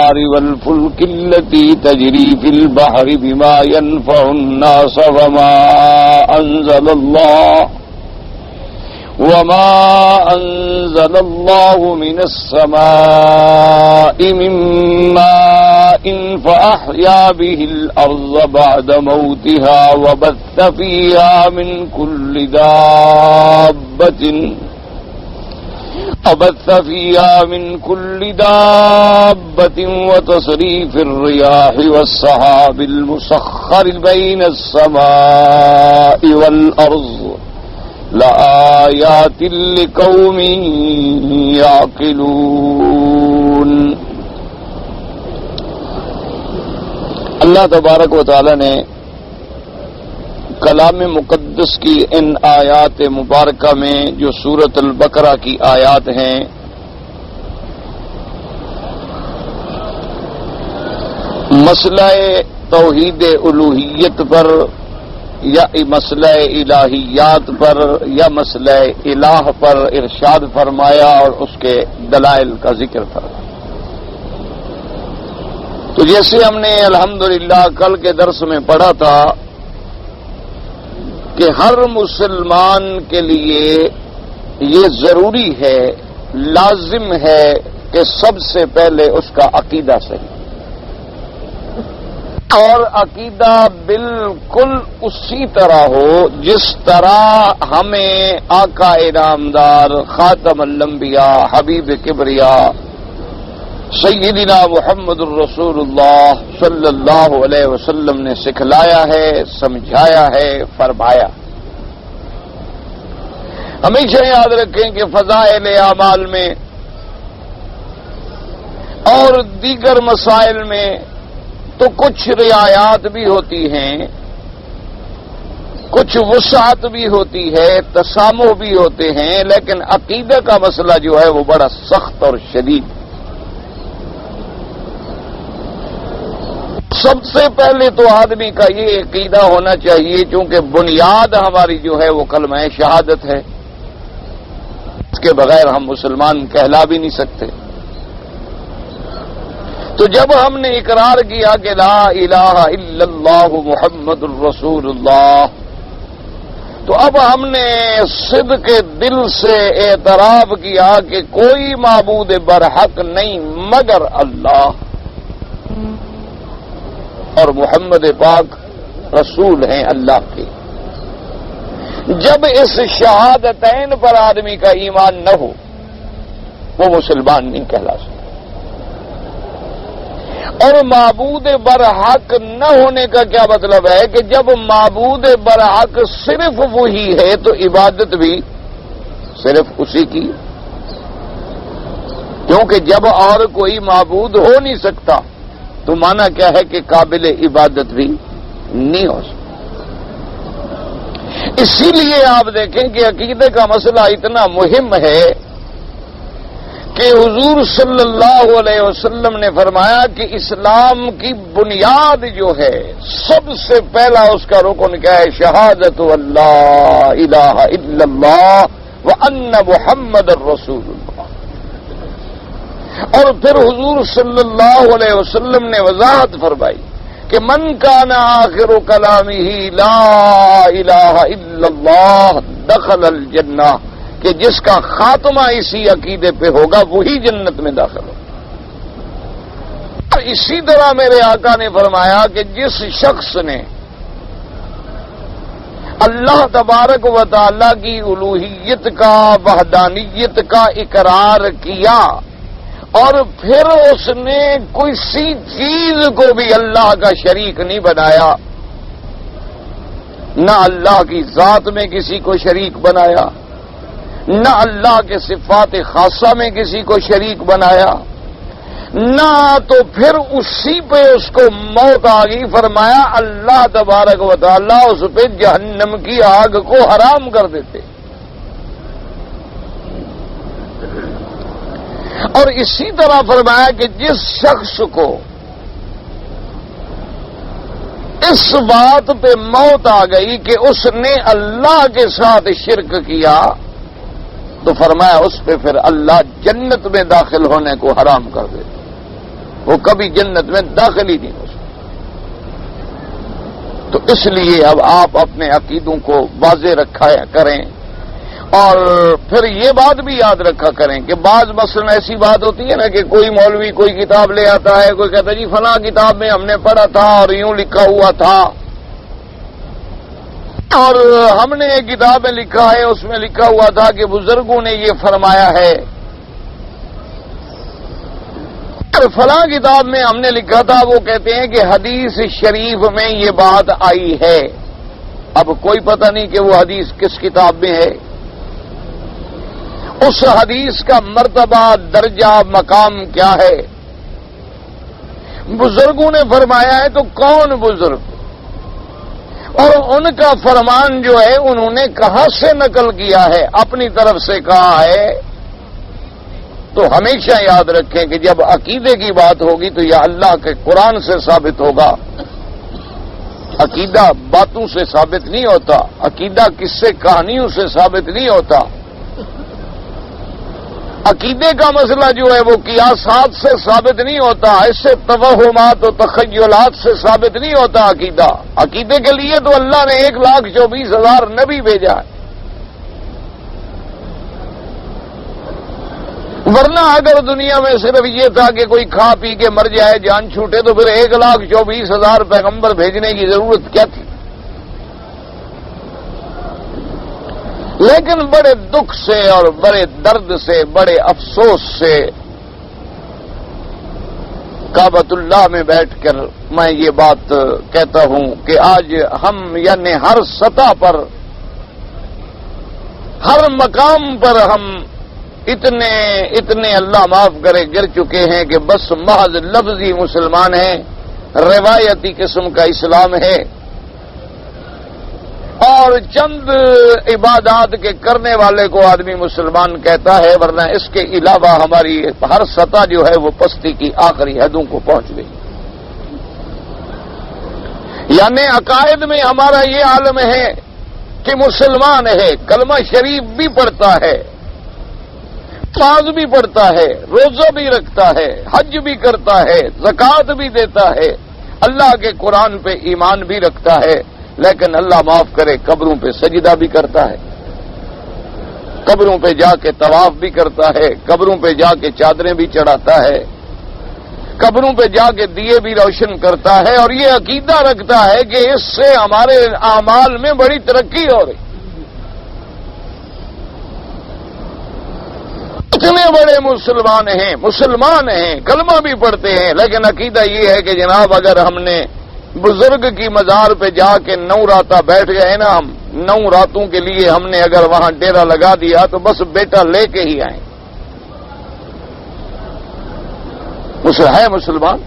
الأنهار والفلك التي تجري في البحر بما ينفع الناس وما أنزل الله من السماء من ماء فأحيا به الأرض بعد موتها وبث فيها من كل دابة وتصريف الرياح والسحاب المسخر بين السماء والأرض لآيات لقوم يعقلون۔ اللہ تبارک و تعالی نے کلام مقدس کی ان آیات مبارکہ میں جو سورۃ البقرہ کی آیات ہیں مسئلہ توحید الوہیت پر یا مسئلہ الہیات پر یا مسئلہ الہ پر ارشاد فرمایا اور اس کے دلائل کا ذکر فرمایا۔ تو جیسے ہم نے الحمدللہ کل کے درس میں پڑھا تھا کہ ہر مسلمان کے لیے یہ ضروری ہے، لازم ہے کہ سب سے پہلے اس کا عقیدہ صحیح اور عقیدہ بالکل اسی طرح ہو جس طرح ہمیں آقا انعامدار خاتم الانبیاء حبیب کبریا سیدنا محمد الرسول اللہ صلی اللہ علیہ وسلم نے سکھلایا ہے، سمجھایا ہے، فرمایا۔ ہمیشہ یاد رکھیں کہ فضائل اعمال میں اور دیگر مسائل میں تو کچھ رعایات بھی ہوتی ہیں، کچھ وسعت بھی ہوتی ہے، تسامح بھی ہوتے ہیں، لیکن عقیدہ کا مسئلہ جو ہے وہ بڑا سخت اور شدید۔ سب سے پہلے تو آدمی کا یہ عقیدہ ہونا چاہیے، چونکہ بنیاد ہماری جو ہے وہ کلمہ شہادت ہے، اس کے بغیر ہم مسلمان کہلا بھی نہیں سکتے۔ تو جب ہم نے اقرار کیا کہ لا الہ الا اللہ محمد الرسول اللہ، تو اب ہم نے صدق دل سے اعتراف کیا کہ کوئی معبود برحق نہیں مگر اللہ، اور محمد پاک رسول ہیں اللہ کے۔ جب اس شہادتین پر آدمی کا ایمان نہ ہو وہ مسلمان نہیں کہلا سکتا، اور معبود برحق نہ ہونے کا کیا مطلب ہے کہ جب معبود برحق صرف وہی ہے تو عبادت بھی صرف اسی کی، کیونکہ جب اور کوئی معبود ہو نہیں سکتا تو مانا کیا ہے کہ قابل عبادت بھی نہیں ہو سکتا۔ اسی لیے آپ دیکھیں کہ عقیدے کا مسئلہ اتنا مہم ہے کہ حضور صلی اللہ علیہ وسلم نے فرمایا کہ اسلام کی بنیاد جو ہے سب سے پہلا اس کا رکن کیا ہے؟ شہادت اللہ الہ الا اللہ وان محمد الرسول اللہ۔ اور پھر حضور صلی اللہ علیہ وسلم نے وضاحت فرمائی کہ من کان آخر کلامہ لا الہ الا اللہ دخل الجنہ، کہ جس کا خاتمہ اسی عقیدے پہ ہوگا وہی جنت میں داخل ہوگا۔ اور اسی طرح میرے آقا نے فرمایا کہ جس شخص نے اللہ تبارک و تعالی کی الوہیت کا، وحدانیت کا اقرار کیا اور پھر اس نے کسی چیز کو بھی اللہ کا شریک نہیں بنایا، نہ اللہ کی ذات میں کسی کو شریک بنایا، نہ اللہ کے صفات خاصہ میں کسی کو شریک بنایا، نہ تو پھر اسی پہ اس کو موت آ گئی، فرمایا اللہ تبارک و تعالیٰ اس پہ جہنم کی آگ کو حرام کر دیتے۔ اور اسی طرح فرمایا کہ جس شخص کو اس بات پہ موت آ گئی کہ اس نے اللہ کے ساتھ شرک کیا تو فرمایا اس پہ پھر اللہ جنت میں داخل ہونے کو حرام کر دیتے۔ وہ کبھی جنت میں داخل ہی نہیں ہو سکتا۔ تو اس لیے اب آپ اپنے عقیدوں کو واضح رکھا کریں، اور پھر یہ بات بھی یاد رکھا کریں کہ بعض مثلا ایسی بات ہوتی ہے نا کہ کوئی مولوی کوئی کتاب لے آتا ہے، کوئی کہتا ہے جی فلاں کتاب میں ہم نے پڑھا تھا اور یوں لکھا ہوا تھا، اور ہم نے ایک کتاب میں لکھا ہے اس میں لکھا ہوا تھا کہ بزرگوں نے یہ فرمایا ہے، اور فلاں کتاب میں ہم نے لکھا تھا، وہ کہتے ہیں کہ حدیث شریف میں یہ بات آئی ہے۔ اب کوئی پتہ نہیں کہ وہ حدیث کس کتاب میں ہے، اس حدیث کا مرتبہ درجہ مقام کیا ہے، بزرگوں نے فرمایا ہے تو کون بزرگ، اور ان کا فرمان جو ہے انہوں نے کہاں سے نقل کیا ہے، اپنی طرف سے کہا ہے۔ تو ہمیشہ یاد رکھیں کہ جب عقیدے کی بات ہوگی تو یہ اللہ کے قرآن سے ثابت ہوگا۔ عقیدہ باتوں سے ثابت نہیں ہوتا، عقیدہ قصے کہانیوں سے ثابت نہیں ہوتا، عقیدے کا مسئلہ جو ہے وہ قیاسات سے ثابت نہیں ہوتا، اس سے توہمات و تخیلات سے ثابت نہیں ہوتا عقیدہ۔ عقیدے کے لیے تو اللہ نے 1,24,000 نبی بھیجا ہے، ورنہ اگر دنیا میں صرف یہ تھا کہ کوئی کھا پی کے مر جائے جان چھوٹے تو پھر 1,24,000 پیغمبر بھیجنے کی ضرورت کیا تھی؟ لیکن بڑے دکھ سے اور بڑے درد سے بڑے افسوس سے کعبۃ اللہ میں بیٹھ کر میں یہ بات کہتا ہوں کہ آج ہم یعنی ہر سطح پر ہر مقام پر ہم اتنے اللہ معاف کرے گر چکے ہیں کہ بس محض لفظی مسلمان ہیں، روایتی قسم کا اسلام ہے، اور چند عبادات کے کرنے والے کو آدمی مسلمان کہتا ہے، ورنہ اس کے علاوہ ہماری ہر سطح جو ہے وہ پستی کی آخری حدوں کو پہنچ گئی۔ یعنی عقائد میں ہمارا یہ عالم ہے کہ مسلمان ہے، کلمہ شریف بھی پڑھتا ہے، نماز بھی پڑھتا ہے، روزہ بھی رکھتا ہے، حج بھی کرتا ہے، زکوٰۃ بھی دیتا ہے، اللہ کے قرآن پہ ایمان بھی رکھتا ہے، لیکن اللہ معاف کرے قبروں پہ سجدہ بھی کرتا ہے، قبروں پہ جا کے طواف بھی کرتا ہے، قبروں پہ جا کے چادریں بھی چڑھاتا ہے، قبروں پہ جا کے دیے بھی روشن کرتا ہے، اور یہ عقیدہ رکھتا ہے کہ اس سے ہمارے اعمال میں بڑی ترقی ہو رہی۔ اتنے بڑے مسلمان ہیں، کلمہ بھی پڑھتے ہیں، لیکن عقیدہ یہ ہے کہ جناب اگر ہم نے بزرگ کی مزار پہ جا کے 9 راتیں بیٹھ گئے نا، ہم 9 راتوں کے لیے ہم نے اگر وہاں ڈیرا لگا دیا تو بس بیٹا لے کے ہی آئیں۔ ہے مسلمان؟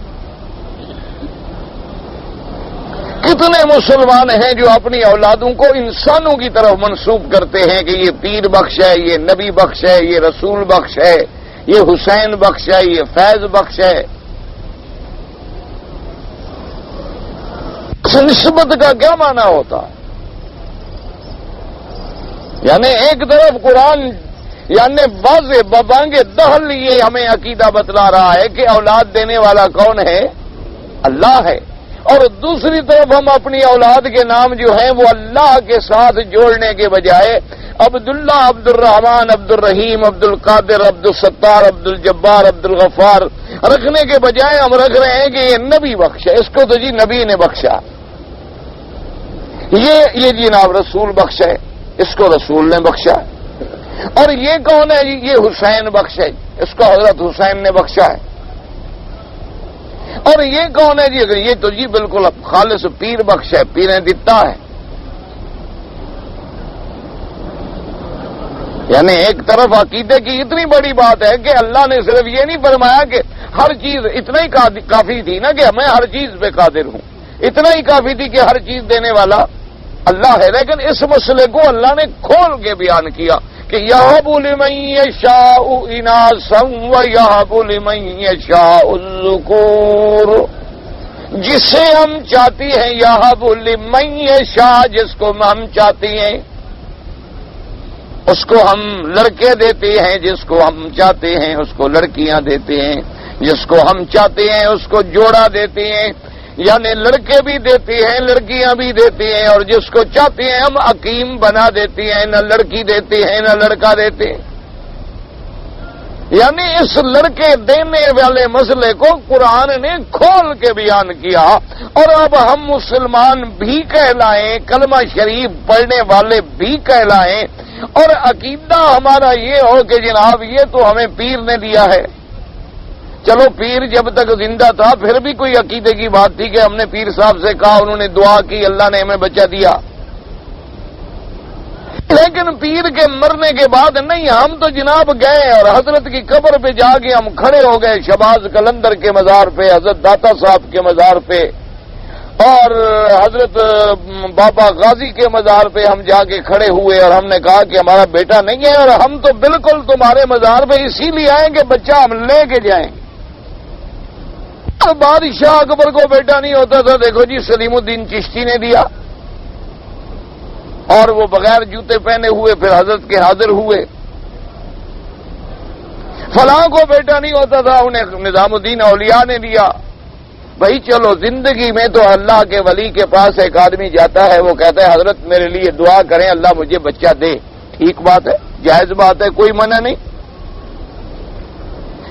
کتنے مسلمان ہیں جو اپنی اولادوں کو انسانوں کی طرف منسوب کرتے ہیں کہ یہ پیر بخش ہے، یہ نبی بخش ہے، یہ رسول بخش ہے، یہ حسین بخش ہے، یہ فیض بخش ہے۔ اس نسبت کا کیا معنی ہوتا ہے؟ یعنی ایک طرف قرآن یعنی واضح ببانگے دہل یہ ہمیں عقیدہ بتلا رہا ہے کہ اولاد دینے والا کون ہے؟ اللہ ہے، اور دوسری طرف ہم اپنی اولاد کے نام جو ہیں وہ اللہ کے ساتھ جوڑنے کے بجائے عبداللہ، عبد الرحمن، عبد الرحیم، عبد القادر، عبد الستار، عبد الجبار، عبد الغفار رکھنے کے بجائے ہم رکھ رہے ہیں کہ یہ نبی بخش ہے، اس کو تو جی نبی نے بخشا، یہ جناب رسول بخش ہے، اس کو رسول نے بخشا، اور یہ کون ہے جی؟ یہ حسین بخش ہے، اس کو حضرت حسین نے بخشا ہے، اور یہ کون ہے جی؟ اگر یہ تو جی بالکل خالص پیر بخش ہے، پیریں دیتا ہے۔ یعنی ایک طرف عقیدے کی اتنی بڑی بات ہے کہ اللہ نے صرف یہ نہیں فرمایا کہ ہر چیز، اتنا ہی کافی تھی نا کہ میں ہر چیز پہ قادر ہوں، اتنا ہی کافی تھی کہ ہر چیز دینے والا اللہ ہے، لیکن اس مسئلے کو اللہ نے کھول کے بیان کیا کہ یَهَبُ لِمَن یَشَاءُ إِنَاثًا وَیَهَبُ لِمَن یَشَاءُ الذُّکُورَ، جسے ہم چاہتی ہیں، یَهَبُ لِمَن یَشَاء، جس کو ہم چاہتی ہیں اس کو ہم لڑکے دیتے ہیں، جس کو ہم چاہتے ہیں اس کو لڑکیاں دیتے ہیں، جس کو ہم چاہتے ہیں اس کو جوڑا دیتے ہیں، یعنی لڑکے بھی دیتے ہیں لڑکیاں بھی دیتے ہیں، اور جس کو چاہتے ہیں ہم حکیم بنا دیتے ہیں، نہ لڑکی دیتے ہیں نہ لڑکا دیتے ہیں۔ یعنی اس لڑکے دینے والے مسئلے کو قرآن نے کھول کے بیان کیا، اور اب ہم مسلمان بھی کہلائیں، کلمہ شریف پڑھنے والے بھی کہلائیں، اور عقیدہ ہمارا یہ ہو کہ جناب یہ تو ہمیں پیر نے دیا ہے۔ چلو پیر جب تک زندہ تھا پھر بھی کوئی عقیدے کی بات تھی کہ ہم نے پیر صاحب سے کہا، انہوں نے دعا کی، اللہ نے ہمیں بچہ دیا۔ لیکن پیر کے مرنے کے بعد نہیں، ہم تو جناب گئے اور حضرت کی قبر پہ جا کے ہم کھڑے ہو گئے، شہباز قلندر کے مزار پہ، حضرت داتا صاحب کے مزار پہ، اور حضرت بابا غازی کے مزار پہ ہم جا کے کھڑے ہوئے، اور ہم نے کہا کہ ہمارا بیٹا نہیں ہے، اور ہم تو بالکل تمہارے مزار پہ اسی لیے آئیں کہ بچہ ہم لے کے جائیں۔ بادشاہ اکبر کو بیٹا نہیں ہوتا تھا، دیکھو جی سلیم الدین چشتی نے دیا، اور وہ بغیر جوتے پہنے ہوئے پھر حضرت کے حاضر ہوئے۔ فلاں کو بیٹا نہیں ہوتا تھا، انہیں نظام الدین اولیاء نے دیا۔ بھائی چلو زندگی میں تو اللہ کے ولی کے پاس ایک آدمی جاتا ہے، وہ کہتا ہے حضرت میرے لیے دعا کریں اللہ مجھے بچہ دے، ٹھیک بات ہے، جائز بات ہے، کوئی منع نہیں۔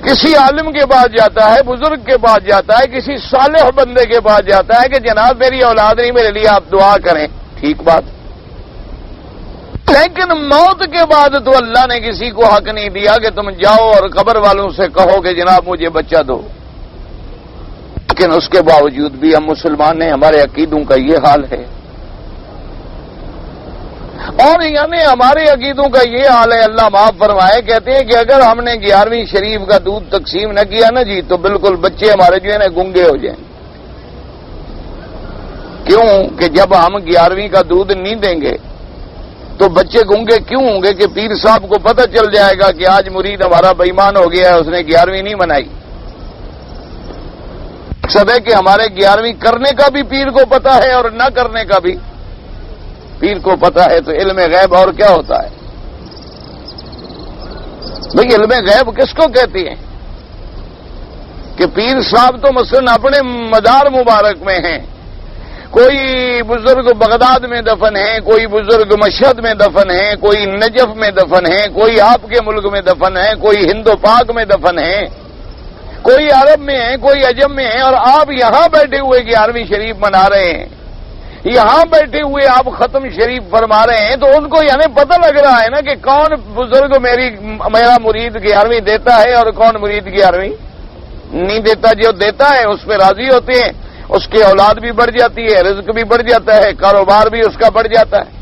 کسی عالم کے پاس جاتا ہے، بزرگ کے پاس جاتا ہے، کسی صالح بندے کے پاس جاتا ہے کہ جناب میری اولاد نہیں، میرے لیے آپ دعا کریں، ٹھیک بات۔ لیکن موت کے بعد تو اللہ نے کسی کو حق نہیں دیا کہ تم جاؤ اور قبر والوں سے کہو کہ جناب مجھے بچہ دو۔ لیکن اس کے باوجود بھی ہم مسلمان ہیں، ہمارے عقیدوں کا یہ حال ہے، اور یعنی ہمارے عقیدوں کا یہ حال ہے، اللہ معاف فرمائے، کہتے ہیں کہ اگر ہم نے 11ویں شریف کا دودھ تقسیم نہ کیا نا جی تو بالکل بچے ہمارے جو ہے نا گنگے ہو جائیں۔ کیوں کہ جب ہم 11ویں کا دودھ نہیں دیں گے تو بچے گنگے کیوں ہوں گے کہ پیر صاحب کو پتہ چل جائے گا کہ آج مرید ہمارا بے ایمان ہو گیا ہے، اس نے 11ویں نہیں منائی۔ مقصد ہے کہ ہمارے 11ویں کرنے کا بھی پیر کو پتہ ہے اور نہ کرنے کا بھی پیر کو پتہ ہے، تو علم غیب اور کیا ہوتا ہے؟ بھئی علم غیب کس کو کہتے ہیں؟ کہ پیر صاحب تو مثلا اپنے مزار مبارک میں ہیں، کوئی بزرگ بغداد میں دفن ہیں، کوئی بزرگ مشہد میں دفن ہیں، کوئی نجف میں دفن ہیں، کوئی آپ کے ملک میں دفن ہیں، کوئی ہند و پاک میں دفن ہیں، کوئی عرب میں ہیں، کوئی عجم میں ہیں، اور آپ یہاں بیٹھے ہوئے 11ویں شریف منا رہے ہیں، یہاں بیٹھے ہوئے آپ ختم شریف فرما رہے ہیں، تو ان کو یعنی پتہ لگ رہا ہے نا کہ کون بزرگ میرا مرید 11ویں دیتا ہے اور کون مرید 11ویں نہیں دیتا۔ جو دیتا ہے اس پہ راضی ہوتے ہیں، اس کی اولاد بھی بڑھ جاتی ہے، رزق بھی بڑھ جاتا ہے، کاروبار بھی اس کا بڑھ جاتا ہے،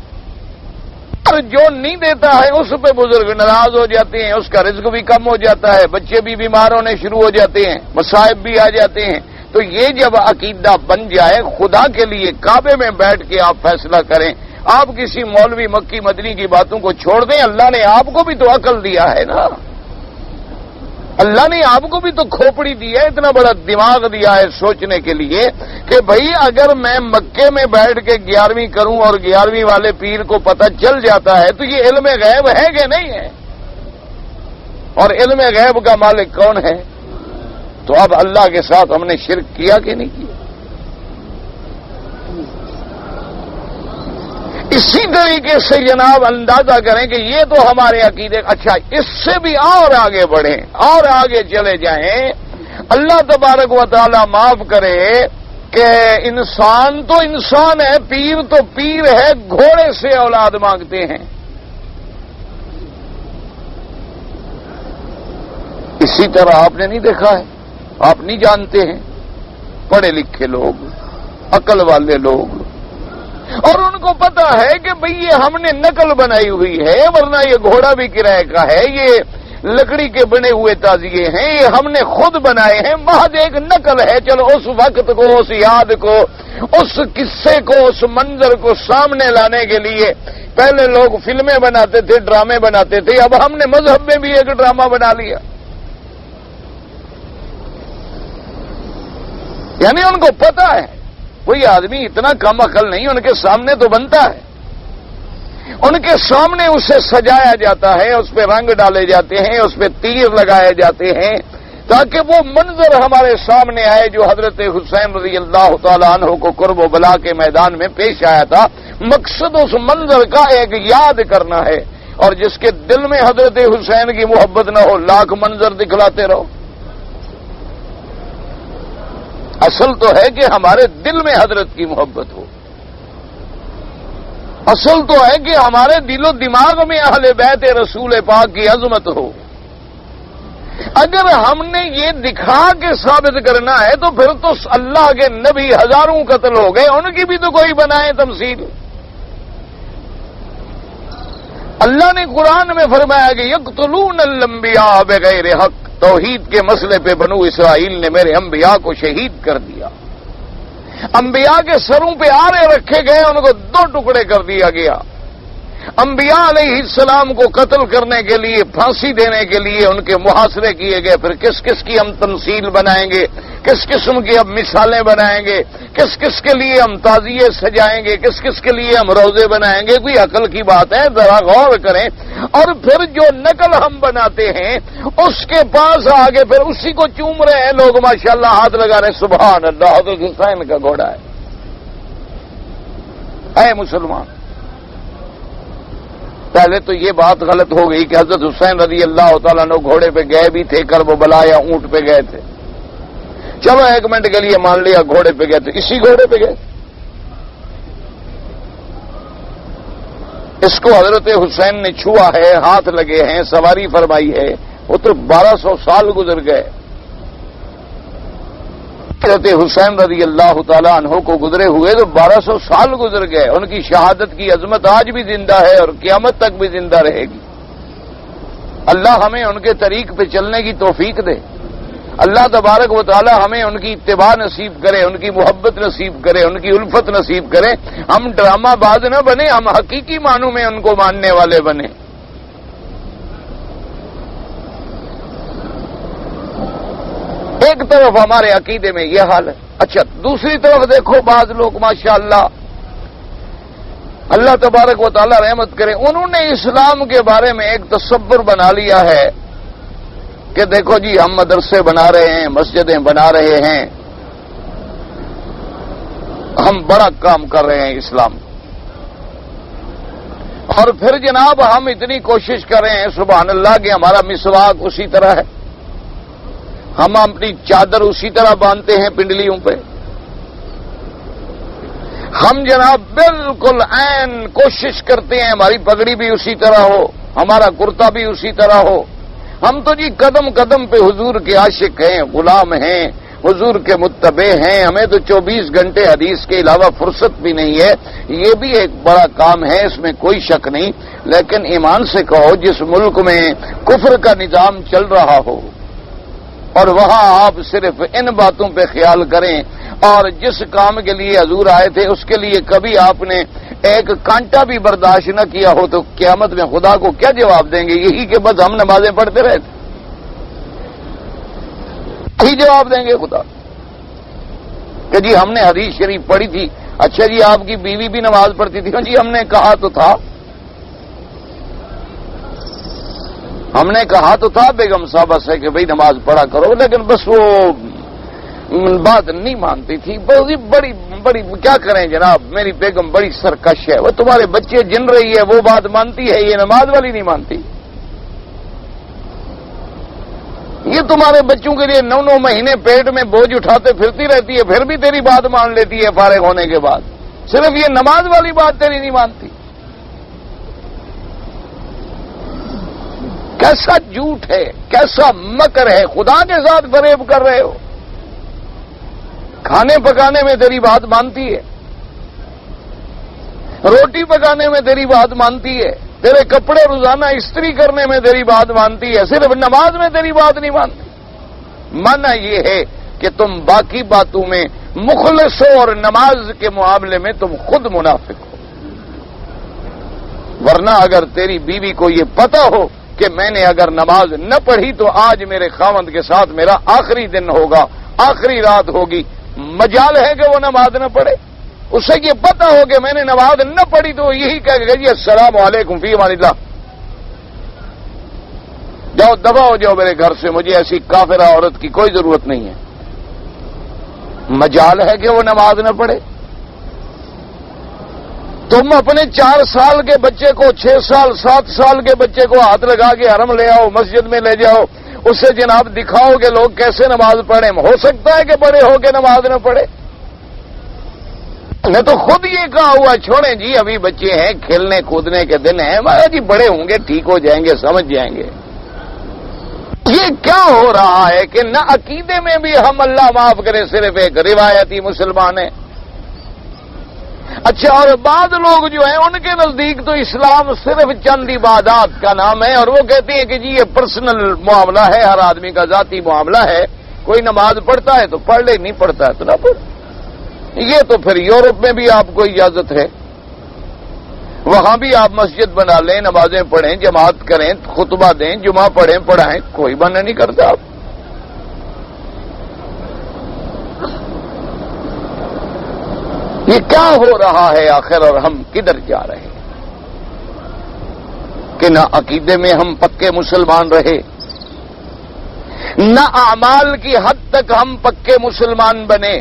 اور جو نہیں دیتا ہے اس پہ بزرگ ناراض ہو جاتے ہیں، اس کا رزق بھی کم ہو جاتا ہے، بچے بھی بیمار ہونے شروع ہو جاتے ہیں، مصائب بھی آ جاتے ہیں۔ تو یہ جب عقیدہ بن جائے، خدا کے لیے کعبے میں بیٹھ کے آپ فیصلہ کریں، آپ کسی مولوی مکی مدنی کی باتوں کو چھوڑ دیں، اللہ نے آپ کو بھی تو عقل دیا ہے نا، اللہ نے آپ کو بھی تو کھوپڑی دی ہے، اتنا بڑا دماغ دیا ہے سوچنے کے لیے کہ بھئی اگر میں مکے میں بیٹھ کے 11ویں کروں اور 11ویں والے پیر کو پتہ چل جاتا ہے تو یہ علم غیب ہے کہ نہیں ہے؟ اور علم غیب کا مالک کون ہے؟ تو اب اللہ کے ساتھ ہم نے شرک کیا کہ نہیں کیا؟ اسی طریقے سے جناب اندازہ کریں کہ یہ تو ہمارے عقیدے، اچھا اس سے بھی اور آگے بڑھیں اور آگے چلے جائیں، اللہ تبارک و تعالی معاف کرے کہ انسان تو انسان ہے، پیر تو پیر ہے، گھوڑے سے اولاد مانگتے ہیں۔ اسی طرح آپ نے نہیں دیکھا ہے، آپ نہیں جانتے ہیں، پڑھے لکھے لوگ، عقل والے لوگ، اور ان کو پتا ہے کہ بھئی یہ ہم نے نقل بنائی ہوئی ہے، ورنہ یہ گھوڑا بھی کرائے کا ہے، یہ لکڑی کے بنے ہوئے تازیے ہیں، یہ ہم نے خود بنائے ہیں، محض ایک نقل ہے۔ چلو اس وقت کو، اس یاد کو، اس قصے کو، اس منظر کو سامنے لانے کے لیے پہلے لوگ فلمیں بناتے تھے، ڈرامے بناتے تھے، اب ہم نے مذہب میں بھی ایک ڈرامہ بنا لیا۔ یعنی ان کو پتا ہے کوئی آدمی اتنا کم عقل نہیں، ان کے سامنے تو بنتا ہے، ان کے سامنے اسے سجایا جاتا ہے، اس پہ رنگ ڈالے جاتے ہیں، اس پہ تیر لگائے جاتے ہیں تاکہ وہ منظر ہمارے سامنے آئے جو حضرت حسین رضی اللہ تعالیٰ عنہ کو قرب و بلا کے میدان میں پیش آیا تھا. مقصد اس منظر کا ایک یاد کرنا ہے، اور جس کے دل میں حضرت حسین کی محبت نہ ہو لاکھ منظر دکھلاتے رہو. اصل تو ہے کہ ہمارے دل میں حضرت کی محبت ہو. اصل تو ہے کہ ہمارے دل و دماغ میں اہل بیت رسول پاک کی عظمت ہو. اگر ہم نے یہ دکھا کے ثابت کرنا ہے تو پھر تو اللہ کے نبی ہزاروں قتل ہو گئے، ان کی بھی تو کوئی بنائے تمثیل. اللہ نے قرآن میں فرمایا کہ یقتلون الانبیاء بغیر حق. توحید کے مسئلے پہ بنو اسرائیل نے میرے انبیاء کو شہید کر دیا. انبیاء کے سروں پہ آرے رکھے گئے، ان کو دو ٹکڑے کر دیا گیا. انبیاء علیہ السلام کو قتل کرنے کے لیے، پھانسی دینے کے لیے ان کے محاصرے کیے گئے. پھر کس کس کی ہم تمثیل بنائیں گے، کس قسم کی اب مثالیں بنائیں گے، کس کس کے لیے ہم تعزیے سجائیں گے، کس کس کے لیے ہم روزے بنائیں گے. کوئی عقل کی بات ہے؟ ذرا غور کریں. اور پھر جو نقل ہم بناتے ہیں اس کے پاس آگے پھر اسی کو چوم رہے ہیں لوگ، ماشاءاللہ ہاتھ لگا رہے، سبحان اللہ حضرت حسین کا گھوڑا ہے. اے مسلمان، پہلے تو یہ بات غلط ہو گئی کہ حضرت حسین رضی اللہ تعالیٰ عنہ گھوڑے پہ گئے بھی تھے، کرب و بلا یا اونٹ پہ گئے تھے. چلو ایک منٹ کے لیے مان لیا گھوڑے پہ گئے تھے، اسی گھوڑے پہ گئے. اس کو حضرت حسین نے چھوا ہے، ہاتھ لگے ہیں، سواری فرمائی ہے. وہ تو 1200 سال گزر گئے. حضرت حسین رضی اللہ تعالیٰ عنہ کو گزرے ہوئے تو 1200 سال گزر گئے. ان کی شہادت کی عظمت آج بھی زندہ ہے اور قیامت تک بھی زندہ رہے گی. اللہ ہمیں ان کے طریق پہ چلنے کی توفیق دے. اللہ تبارک و تعالی ہمیں ان کی اتباع نصیب کرے، ان کی محبت نصیب کرے، ان کی الفت نصیب کرے. ہم ڈرامہ باز نہ بنے، ہم حقیقی معنوں میں ان کو ماننے والے بنے. ایک طرف ہمارے عقیدے میں یہ حال ہے. اچھا، دوسری طرف دیکھو بعض لوگ ماشاءاللہ اللہ تبارک و تعالی رحمت کرے، انہوں نے اسلام کے بارے میں ایک تصور بنا لیا ہے کہ دیکھو جی ہم مدرسے بنا رہے ہیں، مسجدیں بنا رہے ہیں، ہم بڑا کام کر رہے ہیں اسلام. اور پھر جناب ہم اتنی کوشش کر رہے ہیں سبحان اللہ کہ ہمارا مسواک اسی طرح ہے، ہم اپنی چادر اسی طرح باندھتے ہیں پنڈلیوں پہ، ہم جناب بالکل عین کوشش کرتے ہیں ہماری پگڑی بھی اسی طرح ہو، ہمارا کرتا بھی اسی طرح ہو. ہم تو جی قدم قدم پہ حضور کے عاشق ہیں، غلام ہیں، حضور کے متبع ہیں. ہمیں تو 24 گھنٹے حدیث کے علاوہ فرصت بھی نہیں ہے. یہ بھی ایک بڑا کام ہے، اس میں کوئی شک نہیں. لیکن ایمان سے کہو، جس ملک میں کفر کا نظام چل رہا ہو اور وہاں آپ صرف ان باتوں پہ خیال کریں، اور جس کام کے لیے حضور آئے تھے اس کے لیے کبھی آپ نے ایک کانٹا بھی برداشت نہ کیا ہو، تو قیامت میں خدا کو کیا جواب دیں گے؟ یہی کہ بس ہم نمازیں پڑھتے رہے تھے، یہی جواب دیں گے خدا کہ جی ہم نے حدیث شریف پڑھی تھی. اچھا جی آپ کی بیوی بھی نماز پڑھتی تھی؟ جی ہم نے کہا تو تھا، ہم نے کہا تو تھا بیگم صاحبہ سے کہ بھئی نماز پڑھا کرو، لیکن بس وہ بات نہیں مانتی تھی. بڑی بڑی کیا کریں جناب، میری بیگم بڑی سرکش ہے، وہ تمہارے بچے جن رہی ہے وہ بات مانتی ہے، یہ نماز والی نہیں مانتی. یہ تمہارے بچوں کے لیے 9 مہینے پیٹ میں بوجھ اٹھاتے پھرتی رہتی ہے، پھر بھی تیری بات مان لیتی ہے فارغ ہونے کے بعد. صرف یہ نماز والی بات تیری نہیں مانتی. کیسا جھوٹ ہے، کیسا مکر ہے، خدا کے ساتھ فریب کر رہے ہو. کھانے پکانے میں تیری بات مانتی ہے، روٹی پکانے میں تیری بات مانتی ہے، تیرے کپڑے روزانہ استری کرنے میں تیری بات مانتی ہے، صرف نماز میں تیری بات نہیں مانتی. مانا یہ ہے کہ تم باقی باتوں میں مخلص ہو اور نماز کے معاملے میں تم خود منافق ہو. ورنہ اگر تیری بیوی کو یہ پتا ہو کہ میں نے اگر نماز نہ پڑھی تو آج میرے خاوند کے ساتھ میرا آخری دن ہوگا، آخری رات ہوگی، مجال ہے کہ وہ نماز نہ پڑھے. اسے یہ پتا ہو کہ میں نے نماز نہ پڑھی تو یہی کہے گا جی السلام علیکم فی امان اللہ. جاؤ دبا ہو جاؤ میرے گھر سے، مجھے ایسی کافرہ عورت کی کوئی ضرورت نہیں ہے۔ مجال ہے کہ وہ نماز نہ پڑھے؟ تم اپنے 4 سال کے بچے کو 6 سال 7 سال کے بچے کو ہاتھ لگا کے حرم لے آؤ، مسجد میں لے جاؤ، اسے جناب دکھاؤ کہ لوگ کیسے نماز پڑھیں۔ ہو سکتا ہے کہ بڑے ہو کے نماز نہ پڑھے؟ میں تو خود یہ کہا ہوا چھوڑیں جی، ابھی بچے ہیں، کھیلنے کودنے کے دن ہیں، مگر جی بڑے ہوں گے ٹھیک ہو جائیں گے، سمجھ جائیں گے۔ یہ کیا ہو رہا ہے کہ نہ عقیدے میں بھی ہم اللہ معاف کرے صرف ایک روایتی مسلمان ہیں۔ اچھا، اور بعض لوگ جو ہیں ان کے نزدیک تو اسلام صرف چند عبادات کا نام ہے، اور وہ کہتے ہیں کہ جی یہ پرسنل معاملہ ہے، ہر آدمی کا ذاتی معاملہ ہے، کوئی نماز پڑھتا ہے تو پڑھ لے، نہیں پڑھتا ہے تو نہ پڑھ۔ یہ تو پھر یورپ میں بھی آپ کو اجازت ہے، وہاں بھی آپ مسجد بنا لیں، نمازیں پڑھیں، جماعت کریں، خطبہ دیں، جمعہ پڑھیں، پڑھائیں، کوئی منع نہیں کرتا۔ آپ یہ کیا ہو رہا ہے آخر، اور ہم کدھر جا رہے ہیں کہ نہ عقیدے میں ہم پکے مسلمان رہے، نہ اعمال کی حد تک ہم پکے مسلمان بنے،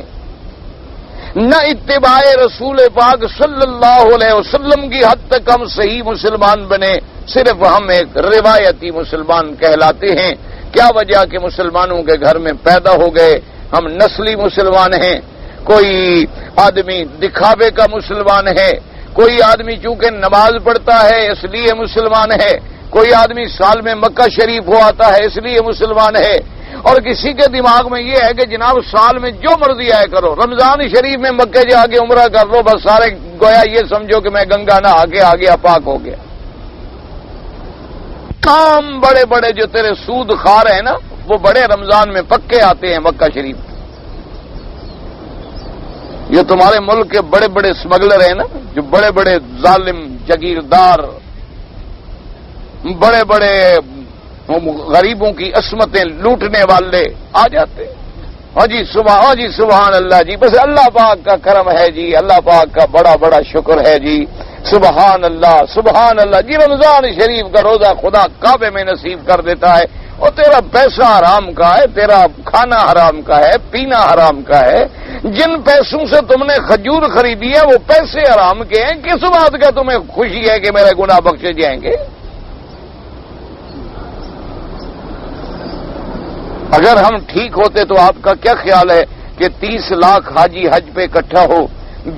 نہ اتباع رسول پاک صلی اللہ علیہ وسلم کی حد تک ہم صحیح مسلمان بنے، صرف ہم ایک روایتی مسلمان کہلاتے ہیں۔ کیا وجہ کہ مسلمانوں کے گھر میں پیدا ہو گئے، ہم نسلی مسلمان ہیں۔ کوئی آدمی دکھاوے کا مسلمان ہے، کوئی آدمی چونکہ نماز پڑھتا ہے اس لیے مسلمان ہے، کوئی آدمی سال میں مکہ شریف ہو آتا ہے اس لیے مسلمان ہے، اور کسی کے دماغ میں یہ ہے کہ جناب سال میں جو مرضی آئے کرو، رمضان شریف میں مکے جا کے عمرہ کر لو، بس سارے گویا یہ سمجھو کہ میں گنگا نہا کے آ گیا، پاک ہو گیا۔ کام بڑے بڑے جو تیرے سود خار ہیں نا، وہ بڑے رمضان میں پکے آتے ہیں مکہ شریف۔ یہ تمہارے ملک کے بڑے بڑے اسمگلر ہیں نا، جو بڑے بڑے ظالم جگیردار، بڑے بڑے غریبوں کی عصمتیں لوٹنے والے آ جاتے ہیں۔ ہاں جی سبحان اللہ جی، بس اللہ پاک کا کرم ہے جی، اللہ پاک کا بڑا بڑا شکر ہے جی، سبحان اللہ جی، رمضان شریف کا روزہ خدا کعبے میں نصیب کر دیتا ہے، اور تیرا پیسہ حرام کا ہے، تیرا کھانا حرام کا ہے، پینا حرام کا ہے، جن پیسوں سے تم نے کھجور خریدی ہے وہ پیسے حرام کے ہیں، کس بات کا تمہیں خوشی ہے کہ میرے گناہ بخشے جائیں گے؟ اگر ہم ٹھیک ہوتے تو آپ کا کیا خیال ہے کہ 30 لاکھ حاجی حج پہ اکٹھا ہو،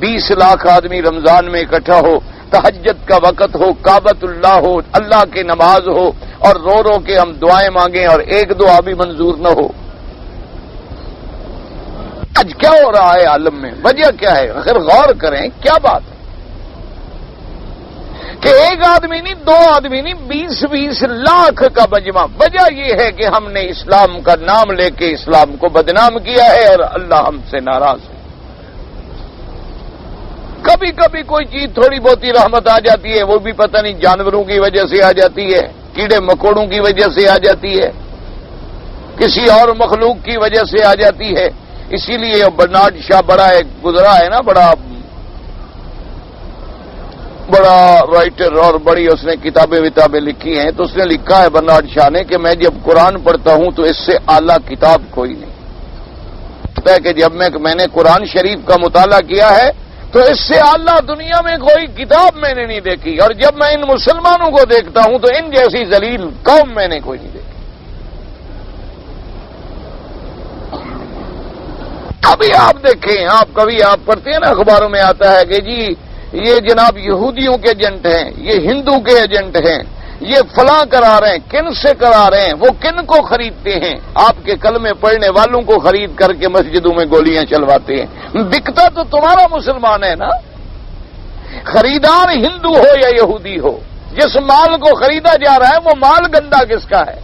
20 لاکھ آدمی رمضان میں اکٹھا ہو، تہجد کا وقت ہو، کعبۃ اللہ ہو، اللہ کی نماز ہو، اور رو رو کے ہم دعائیں مانگیں اور ایک دعا بھی منظور نہ ہو؟ آج کیا ہو رہا ہے عالم میں؟ وجہ کیا ہے؟ اگر غور کریں کیا بات ہے کہ ایک آدمی نہیں، 2 آدمی نہیں، 20 لاکھ کا مجمع۔ وجہ یہ ہے کہ ہم نے اسلام کا نام لے کے اسلام کو بدنام کیا ہے، اور اللہ ہم سے ناراض ہے۔ کبھی کبھی کوئی چیز تھوڑی بہت ہی رحمت آ جاتی ہے، وہ بھی پتہ نہیں جانوروں کی وجہ سے آ جاتی ہے، کیڑے مکوڑوں کی وجہ سے آ جاتی ہے، کسی اور مخلوق کی وجہ سے آ جاتی ہے۔ اسی لیے برنارڈ شاہ بڑا ایک گزرا ہے نا، بڑا رائٹر، اور بڑی اس نے کتابیں لکھی ہیں، تو اس نے لکھا ہے برنارڈ شاہ نے کہ میں جب قرآن پڑھتا ہوں تو اس سے اعلیٰ کتاب کوئی نہیں ہوتا ہے، کہ جب میں نے قرآن شریف کا مطالعہ کیا ہے تو اس سے اعلیٰ دنیا میں کوئی کتاب میں نے نہیں دیکھی، اور جب میں ان مسلمانوں کو دیکھتا ہوں تو ان جیسی ذلیل قوم میں نے کوئی نہیں دیکھی۔ ابھی آپ دیکھیں، کبھی آپ پڑھتے ہیں نا اخباروں میں آتا ہے کہ جی یہ جناب یہودیوں کے ایجنٹ ہیں، یہ ہندو کے ایجنٹ ہیں، یہ فلاں کرا رہے ہیں، کن سے کرا رہے ہیں، وہ کن کو خریدتے ہیں؟ آپ کے کلمے پڑھنے والوں کو خرید کر کے مسجدوں میں گولیاں چلواتے ہیں۔ بکتا تو تمہارا مسلمان ہے نا، خریدار ہندو ہو یا یہودی ہو، جس مال کو خریدا جا رہا ہے وہ مال گندا کس کا ہے؟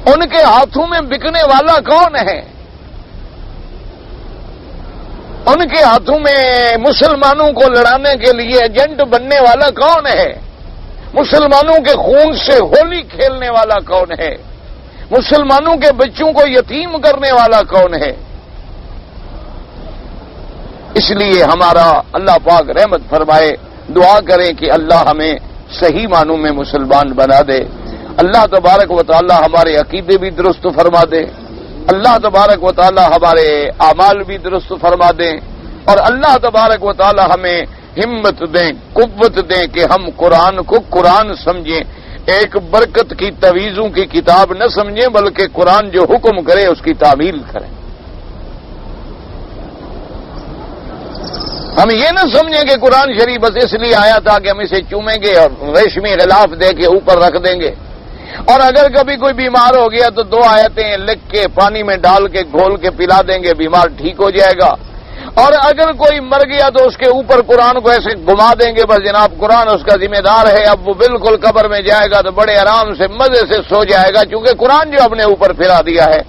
ان کے ہاتھوں میں بکنے والا کون ہے؟ ان کے ہاتھوں میں مسلمانوں کو لڑانے کے لیے ایجنٹ بننے والا کون ہے؟ مسلمانوں کے خون سے ہولی کھیلنے والا کون ہے؟ مسلمانوں کے بچوں کو یتیم کرنے والا کون ہے؟ اس لیے ہمارا اللہ پاک رحمت فرمائے، دعا کریں کہ اللہ ہمیں صحیح معنوں میں مسلمان بنا دے۔ اللہ تبارک و تعالی ہمارے عقیدے بھی درست فرما دے، اللہ تبارک و تعالی ہمارے اعمال بھی درست فرما دیں، اور اللہ تبارک و تعالی ہمیں ہمت دیں، قوت دیں کہ ہم قرآن کو قرآن سمجھیں، ایک برکت کی تویزوں کی کتاب نہ سمجھیں، بلکہ قرآن جو حکم کرے اس کی تعمیل کریں۔ ہم یہ نہ سمجھیں کہ قرآن شریف بس اس لیے آیا تھا کہ ہم اسے چومیں گے اور ریشمی غلاف دے کے اوپر رکھ دیں گے، اور اگر کبھی کوئی بیمار ہو گیا تو 2 آیتیں لکھ کے پانی میں ڈال کے گھول کے پلا دیں گے، بیمار ٹھیک ہو جائے گا، اور اگر کوئی مر گیا تو اس کے اوپر قرآن کو ایسے گھما دیں گے، بس جناب قرآن اس کا ذمہ دار ہے، اب وہ بالکل قبر میں جائے گا تو بڑے آرام سے مزے سے سو جائے گا، چونکہ قرآن جو اپنے اوپر پھرا دیا ہے۔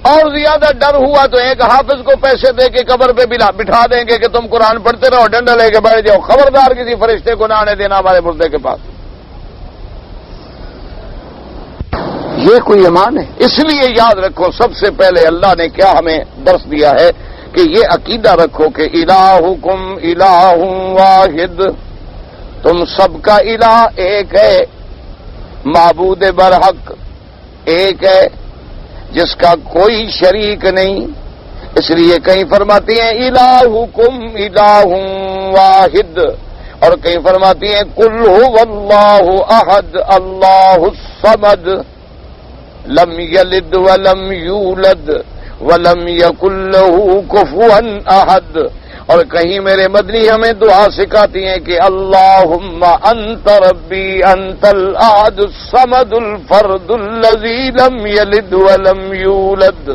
اور زیادہ ڈر ہوا تو ایک حافظ کو پیسے دے کے قبر پہ بٹھا دیں گے کہ تم قرآن پڑھتے رہو، ڈنڈا لے کے بیٹھ جاؤ، خبردار کسی فرشتے کو نہ آنے دینا ہمارے مردے کے پاس۔ یہ کوئی ایمان ہے؟ اس لیے یاد رکھو، سب سے پہلے اللہ نے کیا ہمیں درس دیا ہے کہ یہ عقیدہ رکھو کہ الہکم الہ واحد، تم سب کا الہ ایک ہے، معبود برحق ایک ہے، جس کا کوئی شریک نہیں۔ اس لیے کہیں فرماتی ہیں الہکم الہ واحد، اور کہیں فرماتی ہیں قل هو اللہ احد اللہ الصمد لم یلد ولم یولد ولم یکن له کفوا احد، اور کہیں میرے مدنی ہمیں دعا سکھاتی ہیں کہ اللہم انت ربی انت الاحد الصمد الفرد الذی لم یلد ولم یولد،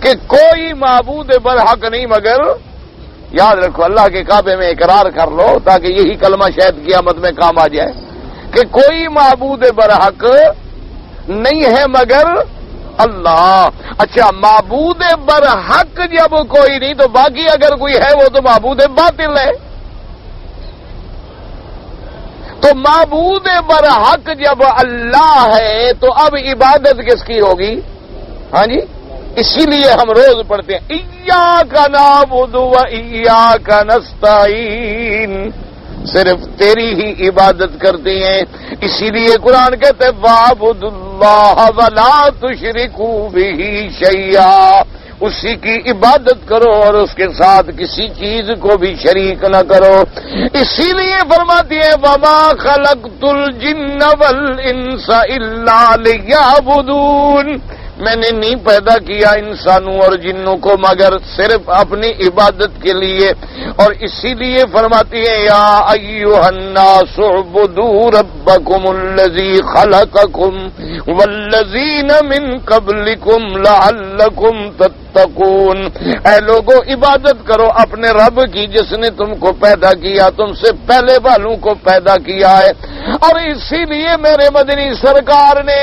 کہ کوئی معبود برحق نہیں مگر، یاد رکھو اللہ کے کعبے میں اقرار کر لو تاکہ یہی کلمہ شاید قیامت میں کام آ جائے کہ کوئی معبود برحق نہیں ہے مگر اللہ۔ اچھا، معبود برحق جب کوئی نہیں تو باقی اگر کوئی ہے وہ تو معبود باطل ہے۔ تو معبود برحق جب اللہ ہے تو اب عبادت کس کی ہوگی؟ ہاں جی، اسی لیے ہم روز پڑھتے ہیں ایاک نعبد و ایاک نستعین، صرف تیری ہی عبادت کرتے ہیں۔ اسی لیے قرآن کہتے ہیں وَاعْبُدُوا اللَّهَ وَلَا تُشْرِكُوا بِهِ شَيْئًا، اسی کی عبادت کرو اور اس کے ساتھ کسی چیز کو بھی شریک نہ کرو۔ اسی لیے فرماتی ہے وَمَا خَلَقْتُ الْجِنَّ وَالْإِنسَ إِلَّا لِيَعْبُدُونِ، میں نے نہیں پیدا کیا انسانوں اور جنوں کو مگر صرف اپنی عبادت کے لیے۔ اور اسی لیے فرماتی ہے یا ایھا الناس اعبدوا ربکم الذی خلقکم والذین من قبلکم لعلکم تتقون، اے لوگو عبادت کرو اپنے رب کی جس نے تم کو پیدا کیا، تم سے پہلے والوں کو پیدا کیا ہے۔ اور اسی لیے میرے مدنی سرکار نے